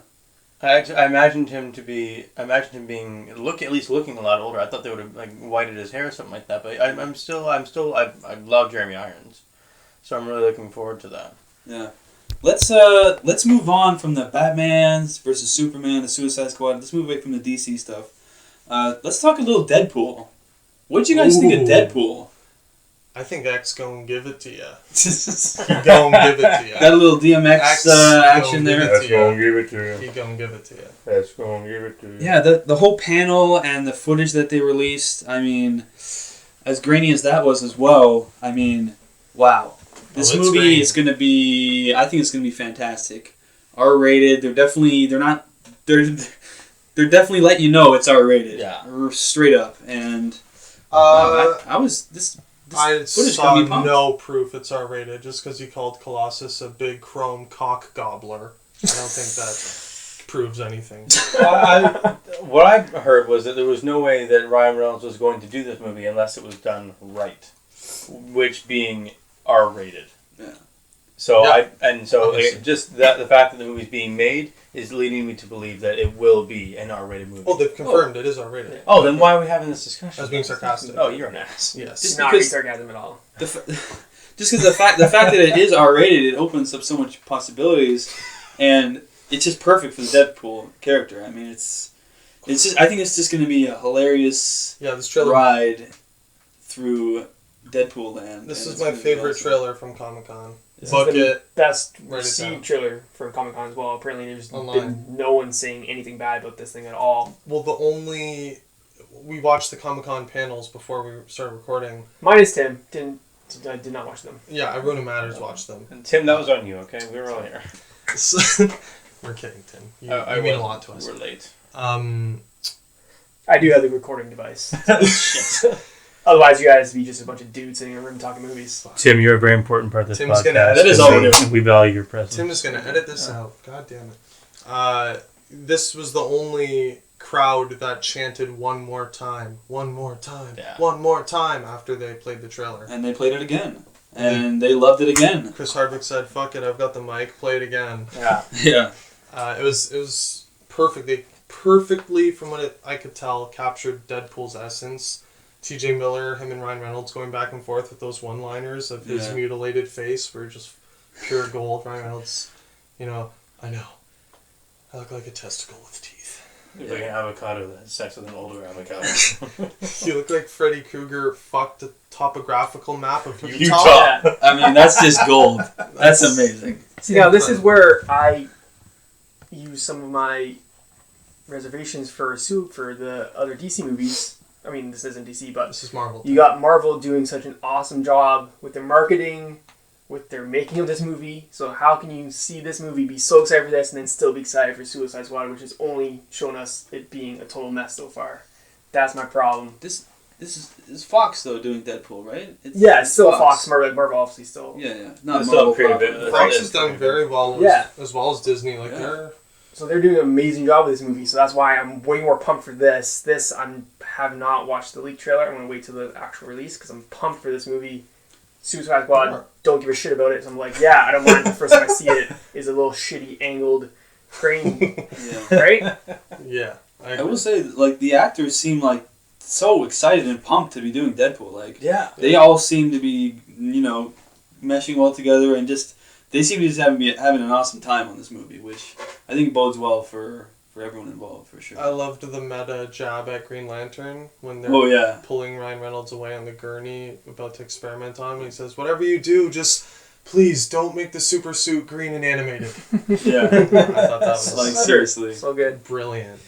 I imagined him being at least looking a lot older. I thought they would have like whited his hair or something like that. But I love Jeremy Irons, so I'm really looking forward to that. Yeah. Let's move on from the Batman's versus Superman, the Suicide Squad. Let's move away from the DC stuff. Let's talk a little Deadpool. What did you guys think of Ooh. Deadpool? I think X gonna give it to you. He gonna give it to you. Got a little DMX X action gonna there. give it to you. give it to He gonna give it to you. That's gonna give it to you. Yeah, the whole panel and the footage that they released, I mean, as grainy as that was as well, I mean, wow. This it's movie grainy. is going to be, I think it's going to be fantastic. R-rated. They're not. They're definitely letting you know it's R-rated. Yeah. Straight up. And I was this I footage saw got me pumped. no proof it's R-rated just because he called Colossus a big chrome cock gobbler. I don't think that proves anything. What I heard was that there was no way that Ryan Reynolds was going to do this movie unless it was done right, which being R-rated. Yeah. So Obviously. just that the fact that the movie's being made is leading me to believe that it will be an R-rated movie. Oh, they've confirmed it is R-rated. Oh, then why are we having this discussion? I was being sarcastic. Oh, you're an ass. Yes. Just Not because- sarcasm at all. Just because the fact that it is R-rated, it opens up so much possibilities, and it's just perfect for the Deadpool character. I mean, it's just I think it's just going to be a hilarious Yeah, this trailer. ride through Deadpool land. This and is it's my gonna be favorite awesome. trailer from Comic-Con. This Book is the it. best Write it down. received trailer for Comic Con as well. Apparently, there's Online. been no one saying anything bad about this thing at all. Well, we watched the Comic-Con panels before we started recording. Minus Tim. I did not watch them. Yeah, everyone who matters watched them. And Tim, that was on you, okay? We were all here. We're kidding, Tim. You I mean was- a lot to us. We're late. I do have the recording device. Otherwise, you guys would be just a bunch of dudes sitting in a room talking movies. Tim, you're a very important part of this Tim's podcast. gonna edit That is this all we're out. doing. We value your presence. Tim is going to edit this out. God damn it. This was the only crowd that chanted one more time, one more time, Yeah. one more time after they played the trailer. And they played it again, and they loved it again. Chris Hardwick said, "Fuck it, I've got the mic. Play it again." Yeah. Yeah. It was perfect. They perfectly, from what I could tell, captured Deadpool's essence. T.J. Miller, him and Ryan Reynolds going back and forth with those one-liners of his Yeah. mutilated face were just pure gold. Ryan Reynolds, I know. I look like a testicle with teeth. You're like an avocado that has sex with an older avocado. You look like Freddy Krueger fucked a topographical map of Utah. Utah. I mean, that's just gold. That's amazing. See, now this is where I use some of my reservations for the other DC movies. I mean, this isn't DC, but This is Marvel. you got Marvel doing such an awesome job with their marketing, with their making of this movie. So how can you see this movie, be so excited for this, and then still be excited for Suicide Squad, which has only shown us it being a total mess so far? That's my problem. This is Fox though doing Deadpool, right? It's still Fox. Marvel obviously still. Yeah. Not It's still Marvel. creative. proper. Fox has done very well, Yeah. as well as Disney. Like Yeah. So they're doing an amazing job with this movie. So that's why I'm way more pumped for this. Have not watched the leaked trailer. I'm going to wait till the actual release because I'm pumped for this movie. Suicide Squad, Yeah. don't give a shit about it. So I'm like, yeah, I don't mind. The first time I see it is a little shitty angled crane, Yeah. right? Yeah, I will say, like, the actors seem like so excited and pumped to be doing Deadpool. Like, Yeah. they all seem to be, meshing well together, and just they seem to just having an awesome time on this movie, which I think bodes well for everyone involved for sure. I loved the meta jab at Green Lantern when they're Oh yeah. pulling Ryan Reynolds away on the gurney, about to experiment on him. He says, "Whatever you do, just please don't make the super suit green and animated." Yeah. I thought that was Like, seriously. So good. brilliant.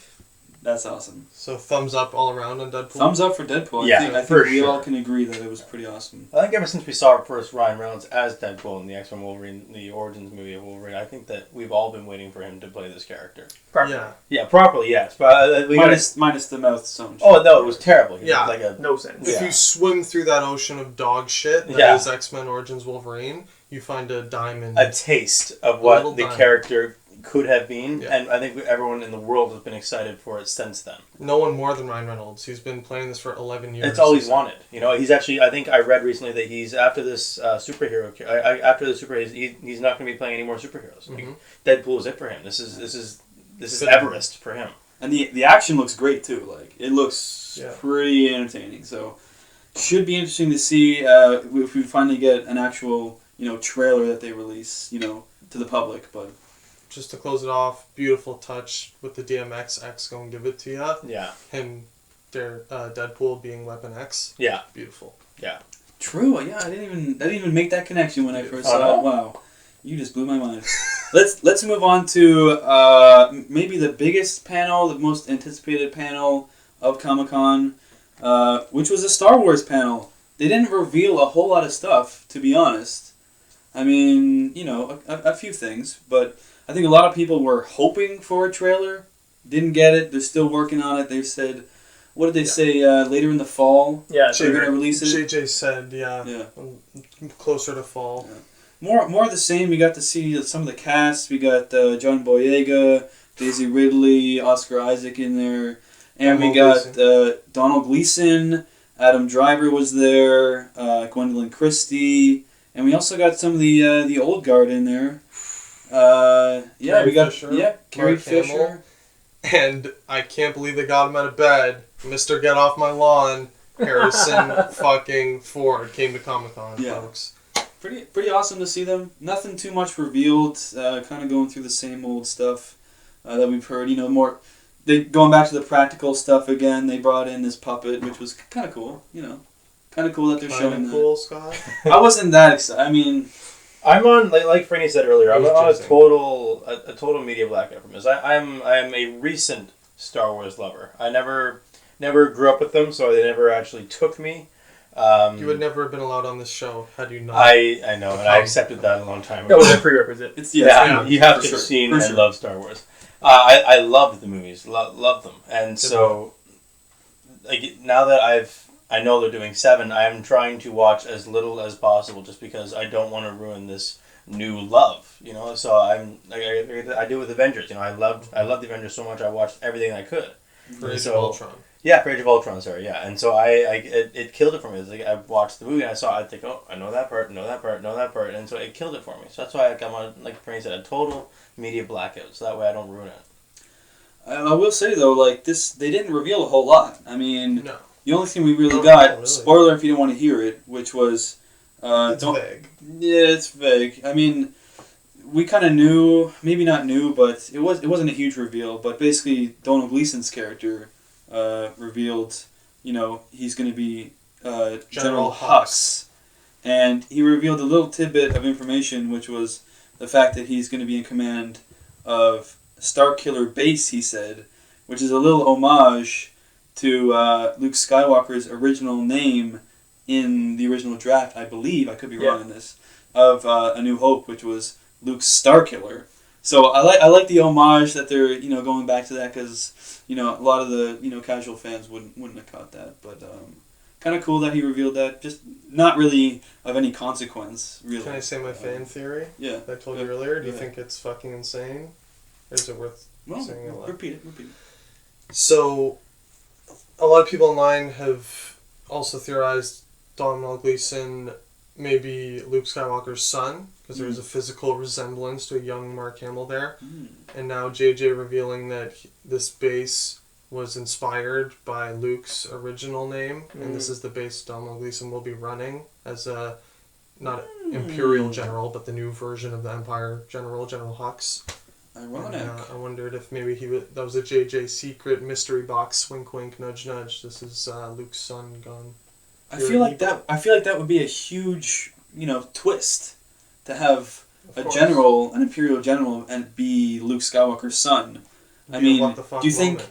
That's awesome. So thumbs up all around on Deadpool. Thumbs up for Deadpool. Yeah, I think for we sure. all can agree that it was pretty awesome. I think ever since we saw first Ryan Reynolds as Deadpool in the X-Men Wolverine, the Origins movie of Wolverine, I think that we've all been waiting for him to play this character. Yeah, Yeah, properly, yes. But Minus the mouth sound. Oh, no, it was terrible. He Yeah. looked like a... No sense. if Yeah. you swim through that ocean of dog shit that Yeah. is X-Men Origins Wolverine, you find a diamond. a taste of Little what the diamond. character could have been, Yeah. and I think everyone in the world has been excited for it since then. No one more than Ryan Reynolds. He's been playing this for 11 years. It's all he's wanted. He's actually. I think I read recently that he's after this superhero. After the superheroes, he's not going to be playing any more superheroes. Like, Mhm. Deadpool is it for him. This is Good. Everest for him. And the action looks great too. Like, it looks Yeah. pretty entertaining. So should be interesting to see if we finally get an actual trailer that they release to the public. But Just to close it off, beautiful touch with the DMX X going to give it to you. Yeah, Him, Deadpool being Weapon X. yeah, Beautiful. yeah. true, yeah, I didn't even make that connection when I first Oh, saw no? it. Wow, you just blew my mind. Let's move on to maybe the biggest panel, the most anticipated panel of Comic-Con, which was a Star Wars panel. They didn't reveal a whole lot of stuff, to be honest. I mean, you know, a few things, but I think a lot of people were hoping for a trailer, didn't get it. They're still working on it. They said, what did they say? Later in the fall. Yeah, they're gonna release it. JJ said, yeah, closer to fall. Yeah. More of the same. We got to see some of the cast. We got John Boyega, Daisy Ridley, Oscar Isaac in there, and we got Donald Gleason. Adam Driver was there. Gwendolyn Christie. And we also got some of the old guard in there. We got Carrie Fisher. And I can't believe they got him out of bed. Mr. Get Off My Lawn, Harrison fucking Ford came to Comic-Con, folks. Pretty awesome to see them. Nothing too much revealed. Kind of going through the same old stuff that we've heard. You know, more. They going back to the practical stuff again. They brought in this puppet, which was kind of cool. You know. Kind of cool that they're showing that. Cool, Scott. I wasn't that excited. I mean, I'm on like Franny said earlier. I'm on a total media blackout from this. I'm a recent Star Wars lover. I never grew up with them, so they never actually took me. You would never have been allowed on this show had you not. I know, and I accepted that a long time ago. That was a prerequisite. You have to have seen and love Star Wars. I loved the movies, loved them, and so like now that I know they're doing 7. I'm trying to watch as little as possible, just because I don't want to ruin this new love. You know, so I'm like I do with Avengers. You know, I loved the Avengers so much. I watched everything I could. For Age of Ultron. Yeah, for Age of Ultron. Sorry, yeah. And so it killed it for me. It's like I watched the movie and I'd think, oh, I know that part, and so it killed it for me. So that's why I'm on, like Franny said, a total media blackout. So that way I don't ruin it. I will say though, like they didn't reveal a whole lot. I mean. No. The only thing we really got, spoiler if you don't want to hear it, which was... it's vague. Yeah, it's vague. I mean, we kind of knew, maybe not knew, but it wasn't a huge reveal, but basically Donald Gleason's character revealed, you know, he's going to be General Hux. And he revealed a little tidbit of information, which was the fact that he's going to be in command of Starkiller Base, he said, which is a little homage to Luke Skywalker's original name in the original draft, I believe, I could be wrong on this, of A New Hope, which was Luke's Starkiller. So I like the homage that they're going back to that, because a lot of the casual fans wouldn't have caught that, but kind of cool that he revealed that. Just not really of any consequence, really. Can I say my fan theory? Yeah. That I told you earlier. Do you think it's fucking insane, or is it worth saying it loud? Repeat it. So, a lot of people online have also theorized Donald Gleason may be Luke Skywalker's son, because there was a physical resemblance to a young Mark Hamill there. And now JJ revealing that this base was inspired by Luke's original name, and this is the base Donald Gleason will be running as a, not Imperial General, but the new version of the Empire General Hux. Ironic. And, I wondered if maybe that was a JJ secret mystery box. Wink, wink, nudge, nudge. This is Luke's son gone. I feel like that would be a huge, twist to have an Imperial General, and be Luke Skywalker's son. I mean, do you think?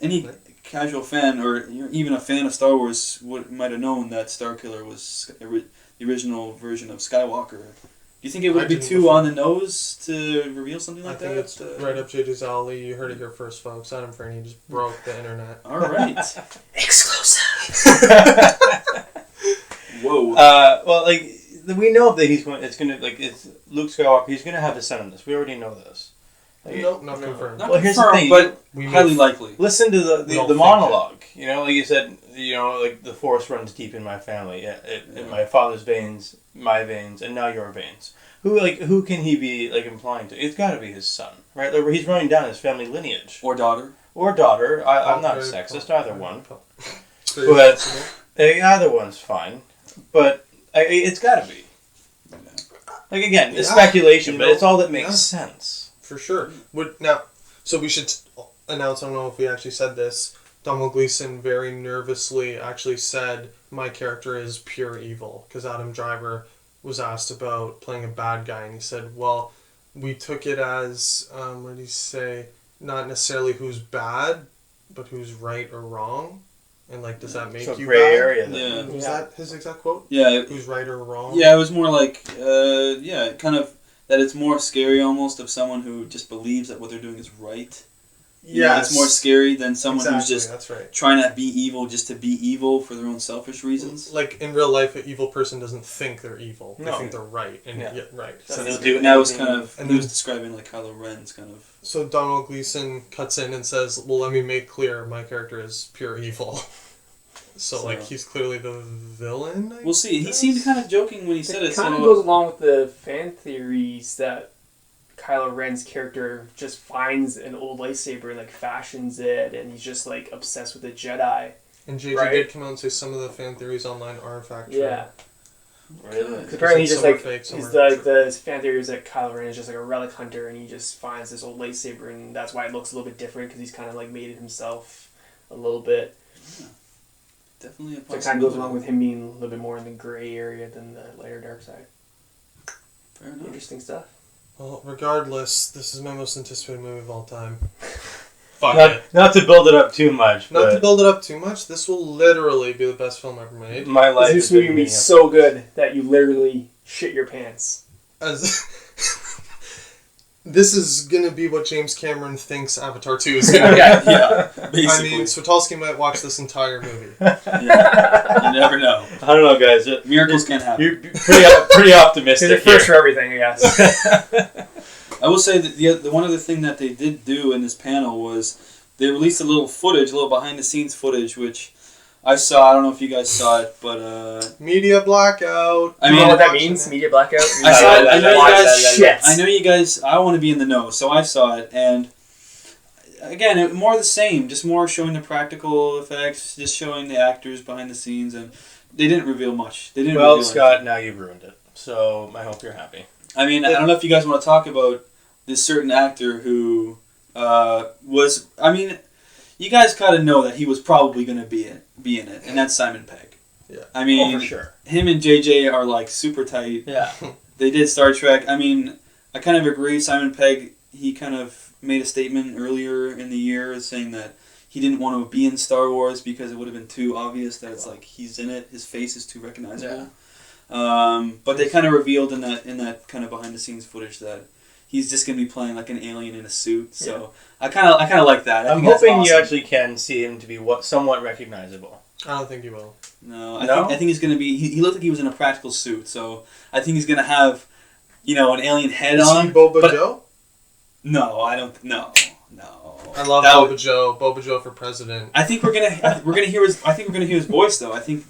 Any casual fan or even a fan of Star Wars might have known that Starkiller was the original version of Skywalker. Do you think it would be too on the nose to reveal something like that? I think it's right up JJ's alley. You heard it here first, folks. Adam Franny just broke the internet. All right. Exclusive. Whoa. Well, we know that it's Luke Skywalker. He's gonna have a son in this. We already know this. Nope, not confirmed. Not confirmed, here's the thing, but highly likely. Listen to the monologue. Like you said, the Force runs deep in my family. In my father's veins, my veins, and now your veins. Who can he be implying to? It's got to be his son, right? He's running down his family lineage. Or daughter. I'm not sexist. Either one. But either one's fine. But it's got to be. Again, it's speculation, but it's all that makes sense. For sure. So we should announce, I don't know if we actually said this, Donald Gleason very nervously actually said, my character is pure evil, because Adam Driver was asked about playing a bad guy, and he said, well, we took it as, what did he say, not necessarily who's bad, but who's right or wrong. And like, does that make So you gray bad? area. Yeah. Was that his exact quote? Yeah. Who's right or wrong? Yeah, it was more like, kind of that it's more scary almost of someone who just believes that what they're doing is right. Yeah, It's more scary than someone who's exactly, just that's right. trying to be evil just to be evil for their own selfish reasons. Like in real life, an evil person doesn't think they're evil. They No. think they're right. And Yeah. right. So And they'll do that was anything- kind of, and he was then- describing like Kylo Ren's kind of. So Donald Gleason cuts in and says, "Well, let me make clear, my character is pure evil." So like he's clearly the villain. We'll see. He seemed kind of joking when he said it. It kind of so goes along with the fan theories that Kylo Ren's character just finds an old lightsaber and like fashions it, and he's just like obsessed with the Jedi. And JJ Right? did come out and say some of the fan theories online are in fact true. Yeah. Really? Because apparently he's just Some are like fake, some he's are the true. the fan theory is that Kylo Ren is just like a relic hunter, and he just finds this old lightsaber, and that's why it looks a little bit different because he's kind of like made it himself a little bit. definitely a So it possibility. kind of goes along with him being a little bit more in the gray area than the lighter dark side. Fair enough. Interesting stuff. Well, regardless, this is my most anticipated movie of all time. Fuck it. Not to build it up too much, Not but to build it up too much, this will literally be the best film ever made. my life This has movie been will be so good that you literally shit your pants. As this is gonna be what James Cameron thinks Avatar 2 is gonna be. Yeah, I basically. mean, Swatowski might watch this entire movie. Yeah. You never know. I don't know, guys. Miracles can happen. You're pretty It's optimistic a first here. for everything, I guess. I will say that the one other thing that they did do in this panel was they released a little footage, a little behind the scenes footage, which I saw. I don't know if you guys saw it, but Media blackout. I You mean, know what that means? Media blackout? I saw it. I know you guys. Shit. I know you guys. I want to be in the know, so I saw it, and again, more of the same. Just more showing the practical effects, just showing the actors behind the scenes, and they didn't reveal much. They didn't. Well, reveal Scott, anything. now you've ruined it. So I hope you're happy. I mean, I don't know if you guys want to talk about this certain actor who was. I mean, you guys kind of know that he was probably going to be in it, and that's Simon Pegg. Yeah. I mean, Oh, for sure. him and JJ are like super tight. Yeah. They did Star Trek. I mean, I kind of agree. Simon Pegg, he kind of made a statement earlier in the year saying that he didn't want to be in Star Wars because it would have been too obvious that it's like he's in it. His face is too recognizable. But they kind of revealed in that kind of behind the scenes footage that he's just gonna be playing like an alien in a suit. So I kind of like that. I'm think that's hoping you awesome. actually can see him to be somewhat recognizable. I don't think you will. No, No? I think he's gonna be. He looked like he was in a practical suit, so I think he's gonna have, an alien head Is on he Boba but- Joe? No, I don't. No. I love That Boba would- Joe. Boba Joe for president. I think we're gonna hear his. I think we're gonna hear his voice though. I think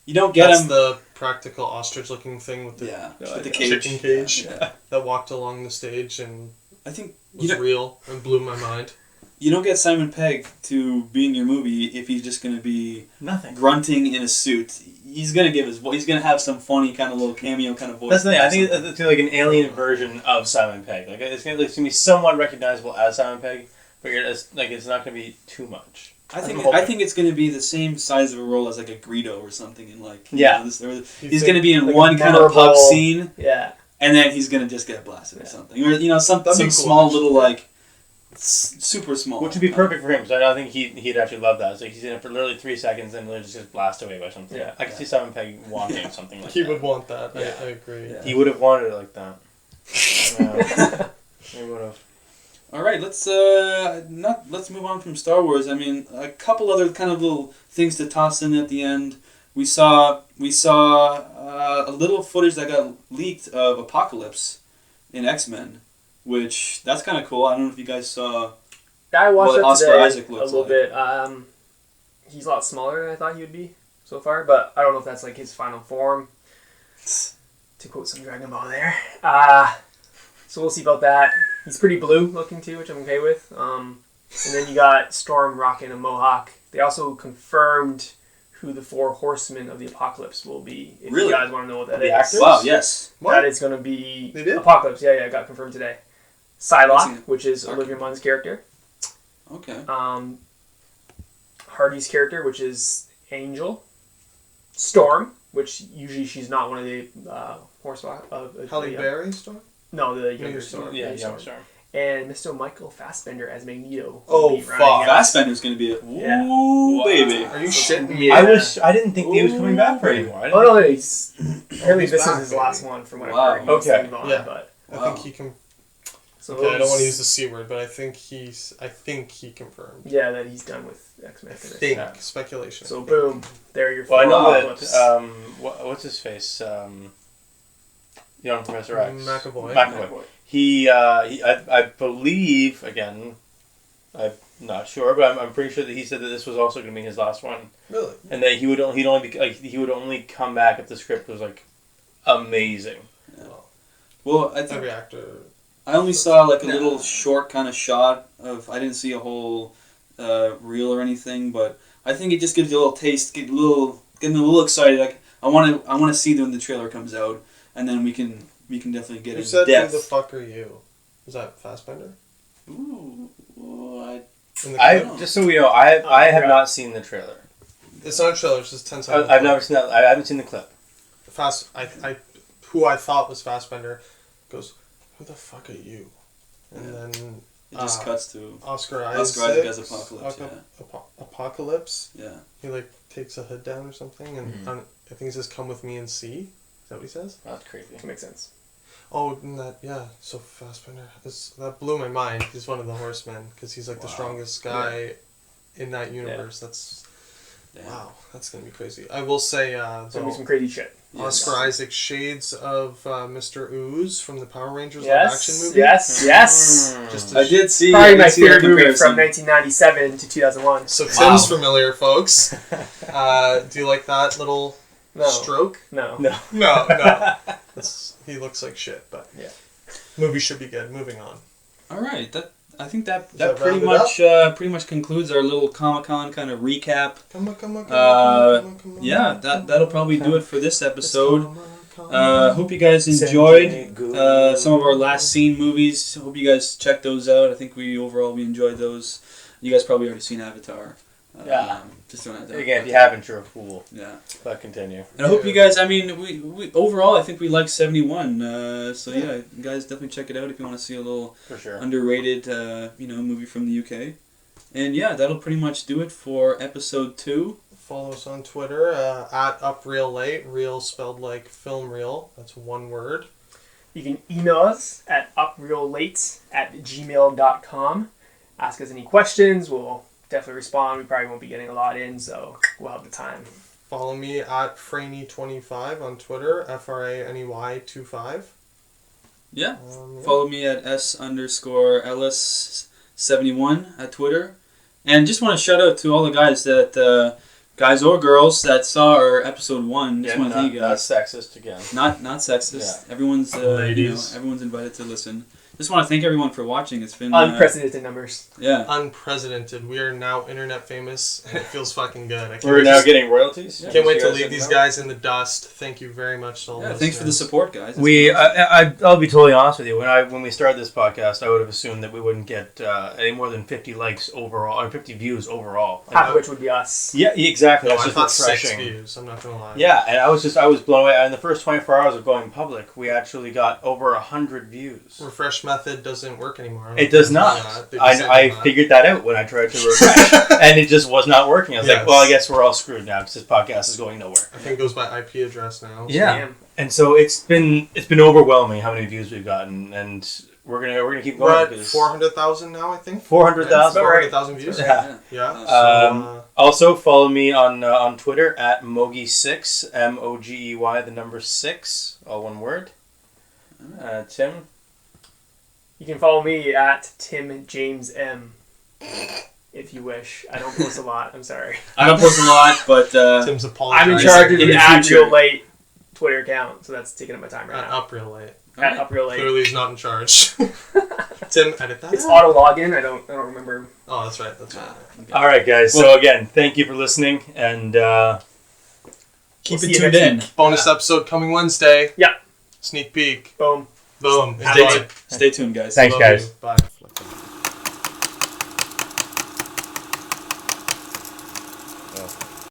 you don't get That's him. the practical ostrich-looking thing with the With the cage. chicken cage Yeah. that walked along the stage and I think was real and blew my mind. you don't get Simon Pegg to be in your movie if he's just gonna be Nothing. grunting in a suit. He's gonna give his voice. He's gonna have some funny kind of little cameo kind of voice. That's the thing. I think it's like an alien version of Simon Pegg. Like it's gonna be somewhat recognizable as Simon Pegg, but it's not gonna be too much. I think it's gonna be the same size of a role as like a Greedo or something in like Yeah. he's gonna be in like one a kind of pub memorable- scene. Yeah. And then he's gonna just get blasted or something, or some That'd be cool, small actually. little like super small, Which would be perfect for him, because I think he'd actually love that. So he's in it for literally 3 seconds and literally just blast away by something. Yeah. I can see Simon Pegg wanting something like He that. would want that. Yeah. I agree. Yeah. He would have wanted it like that. Yeah. He would have. All right, let's move on from Star Wars. I mean, a couple other kind of little things to toss in at the end. We saw a little footage that got leaked of Apocalypse in X-Men, which that's kind of cool. I don't know if you guys saw. I watched What it Oscar today Isaac a looks little like. bit. He's a lot smaller than I thought he would be so far, but I don't know if that's like his final form. To quote some Dragon Ball there. So we'll see about that. He's pretty blue looking too, which I'm okay with. And then you got Storm rocking a mohawk. They also confirmed who the 4 horsemen of the apocalypse will be. If Really? you guys want to know what that The is. actors? Wow, yes. What? That is going to be They did? Apocalypse. Yeah, it got confirmed today. I've seen Psylocke, it. which is Olivia Munn's character. Okay. Hardy's character, which is Angel. Storm, which usually she's not one of the horseback. Halle Berry Storm? No, the younger Younger Storm. Storm. Yeah, Younger young Storm. Storm. and Mr. Michael Fassbender as Magneto. Oh, will be fuck. running out. Fassbender's gonna be it. Yeah. Ooh, baby. Are you So shitting me? yeah. I didn't think he was coming back for anymore. I didn't Oh no, he's apparently He's this back, is his baby. last one from what Wow. I've heard. He wants to Okay. move on, Yeah. but I think he can. so Okay, I don't want to use the C word, but I think he confirmed. yeah, that he's done with X-Men. I for this. think Yeah. speculation. So boom, there are your Well, I know apocalypse. that. What's his face? Young Professor X. McAvoy. McAvoy. I believe again. I'm not sure, but I'm pretty sure that he said that this was also going to be his last one, Really? and that he would only come back if the script was like amazing. Well, I think Every actor. I only saw like a little short kind of shot of. I didn't see a whole reel or anything, but I think it just gives you a little taste, getting a little excited. Like I want to see when the trailer comes out, and then we can definitely get Who in said depth. who the fuck are you? Was that Fassbender? Ooh, well, In the I just so we know, I have yeah. not seen the trailer. It's not a trailer. It's just 10 seconds. I've never seen that. I haven't seen the clip. Who I thought was Fassbender goes, who the fuck are you? And then it just cuts to Oscar Oscar Isaac as Apocalypse. Apocalypse. Yeah. He like takes a hood down or something, and I think he says, "Come with me and see." Is that what he says? That's crazy. That makes sense. Oh, and so Fassbender. That blew my mind. He's one of the Horsemen because he's like the strongest guy in that universe. That's wow. That's gonna be crazy. I will say, It's gonna be some crazy shit. Oscar Isaac shades of Mr. Ooze from the Power Rangers live Yes, action movie. yes. Just I did see. Probably I my did see that favorite movie from comparison. 1997 to 2001. So Tim's familiar, folks. Do you like that little No, stroke? no. No. He looks like shit, but Yeah. movie should be good. Moving on. All right, I think that that pretty round much concludes our little Comic-Con kind of recap. Come on. Yeah, that'll probably do it for this episode. Hope you guys enjoyed some of our last seen movies. Hope you guys checked those out. I think we enjoyed those. You guys probably already seen Avatar. Just throwing that down. Again, if you haven't, you're a fool. Yeah. But continue. And I hope you guys. I mean, we overall, I think we like 71. So yeah, you guys definitely check it out if you want to see a little For sure. underrated, movie from the UK. And yeah, that'll pretty much do it for episode 2. Follow us on Twitter at UpReelLate. Real spelled like film reel. That's one word. You can email us at upreallate@gmail.com. Ask us any questions. We'll definitely respond. We probably won't be getting a lot in, so we'll have the time. Follow me at Franey25 on Twitter. FRANEY25. Yeah. Follow me at S_Ellis71 at Twitter. And just want to shout out to all the guys guys or girls that saw our episode 1. Just want to thank you Not guys. sexist again. Not sexist. Yeah. Everyone's Ladies. everyone's invited to listen. Just want to thank everyone for watching. It's been Unprecedented numbers. Yeah. Unprecedented. We are now internet famous, and it feels fucking good. I can't We're wait now to- getting royalties. Can't wait to You guys leave these didn't know? guys in the dust. Thank you very much to all Yeah, listeners. thanks for the support, guys. It's We, been awesome. I'll be totally honest with you. When we started this podcast, I would have assumed that we wouldn't get any more than 50 likes overall, or 50 views overall. Half of which would be us. Yeah, exactly. No, That's I just thought 6 refreshing. views. I'm not gonna lie. Yeah, and I was blown away. In the first 24 hours of going public, we actually got over 100 views. Refresh method doesn't work anymore. It does not. I figured that out when I tried to refresh, and it just was not working. I was like, Yes. well, I guess we're all screwed now because this podcast is going nowhere. I think it goes by IP address now. Yeah, Damn. and so it's been overwhelming how many views we've gotten, and we're gonna keep We're going at because 400,000 now, I think. 400,000. 400,000 views. Yeah. Yeah. Also, follow me on Twitter at Mogi6, MOGEY, the number 6, all one word. Tim? You can follow me at Tim James M. If you wish. I don't post a lot. I'm sorry. I don't post a lot, but Tim's apologizing. I'm in charge of in the the at future. Real Late Twitter account, so that's taking up my time right At now. Up Real Late. At Up Real Late. Clearly he's not in charge. Tim, edit that. It's auto login. I don't remember. Oh, that's right. That's right. All right, guys. So, again, thank you for listening, and keep We'll it see you tuned next in. week. Bonus episode coming Wednesday. Yeah. Sneak peek. Boom. Boom. Stay, Enjoy. stay tuned, guys. thanks, Love guys. you. Bye.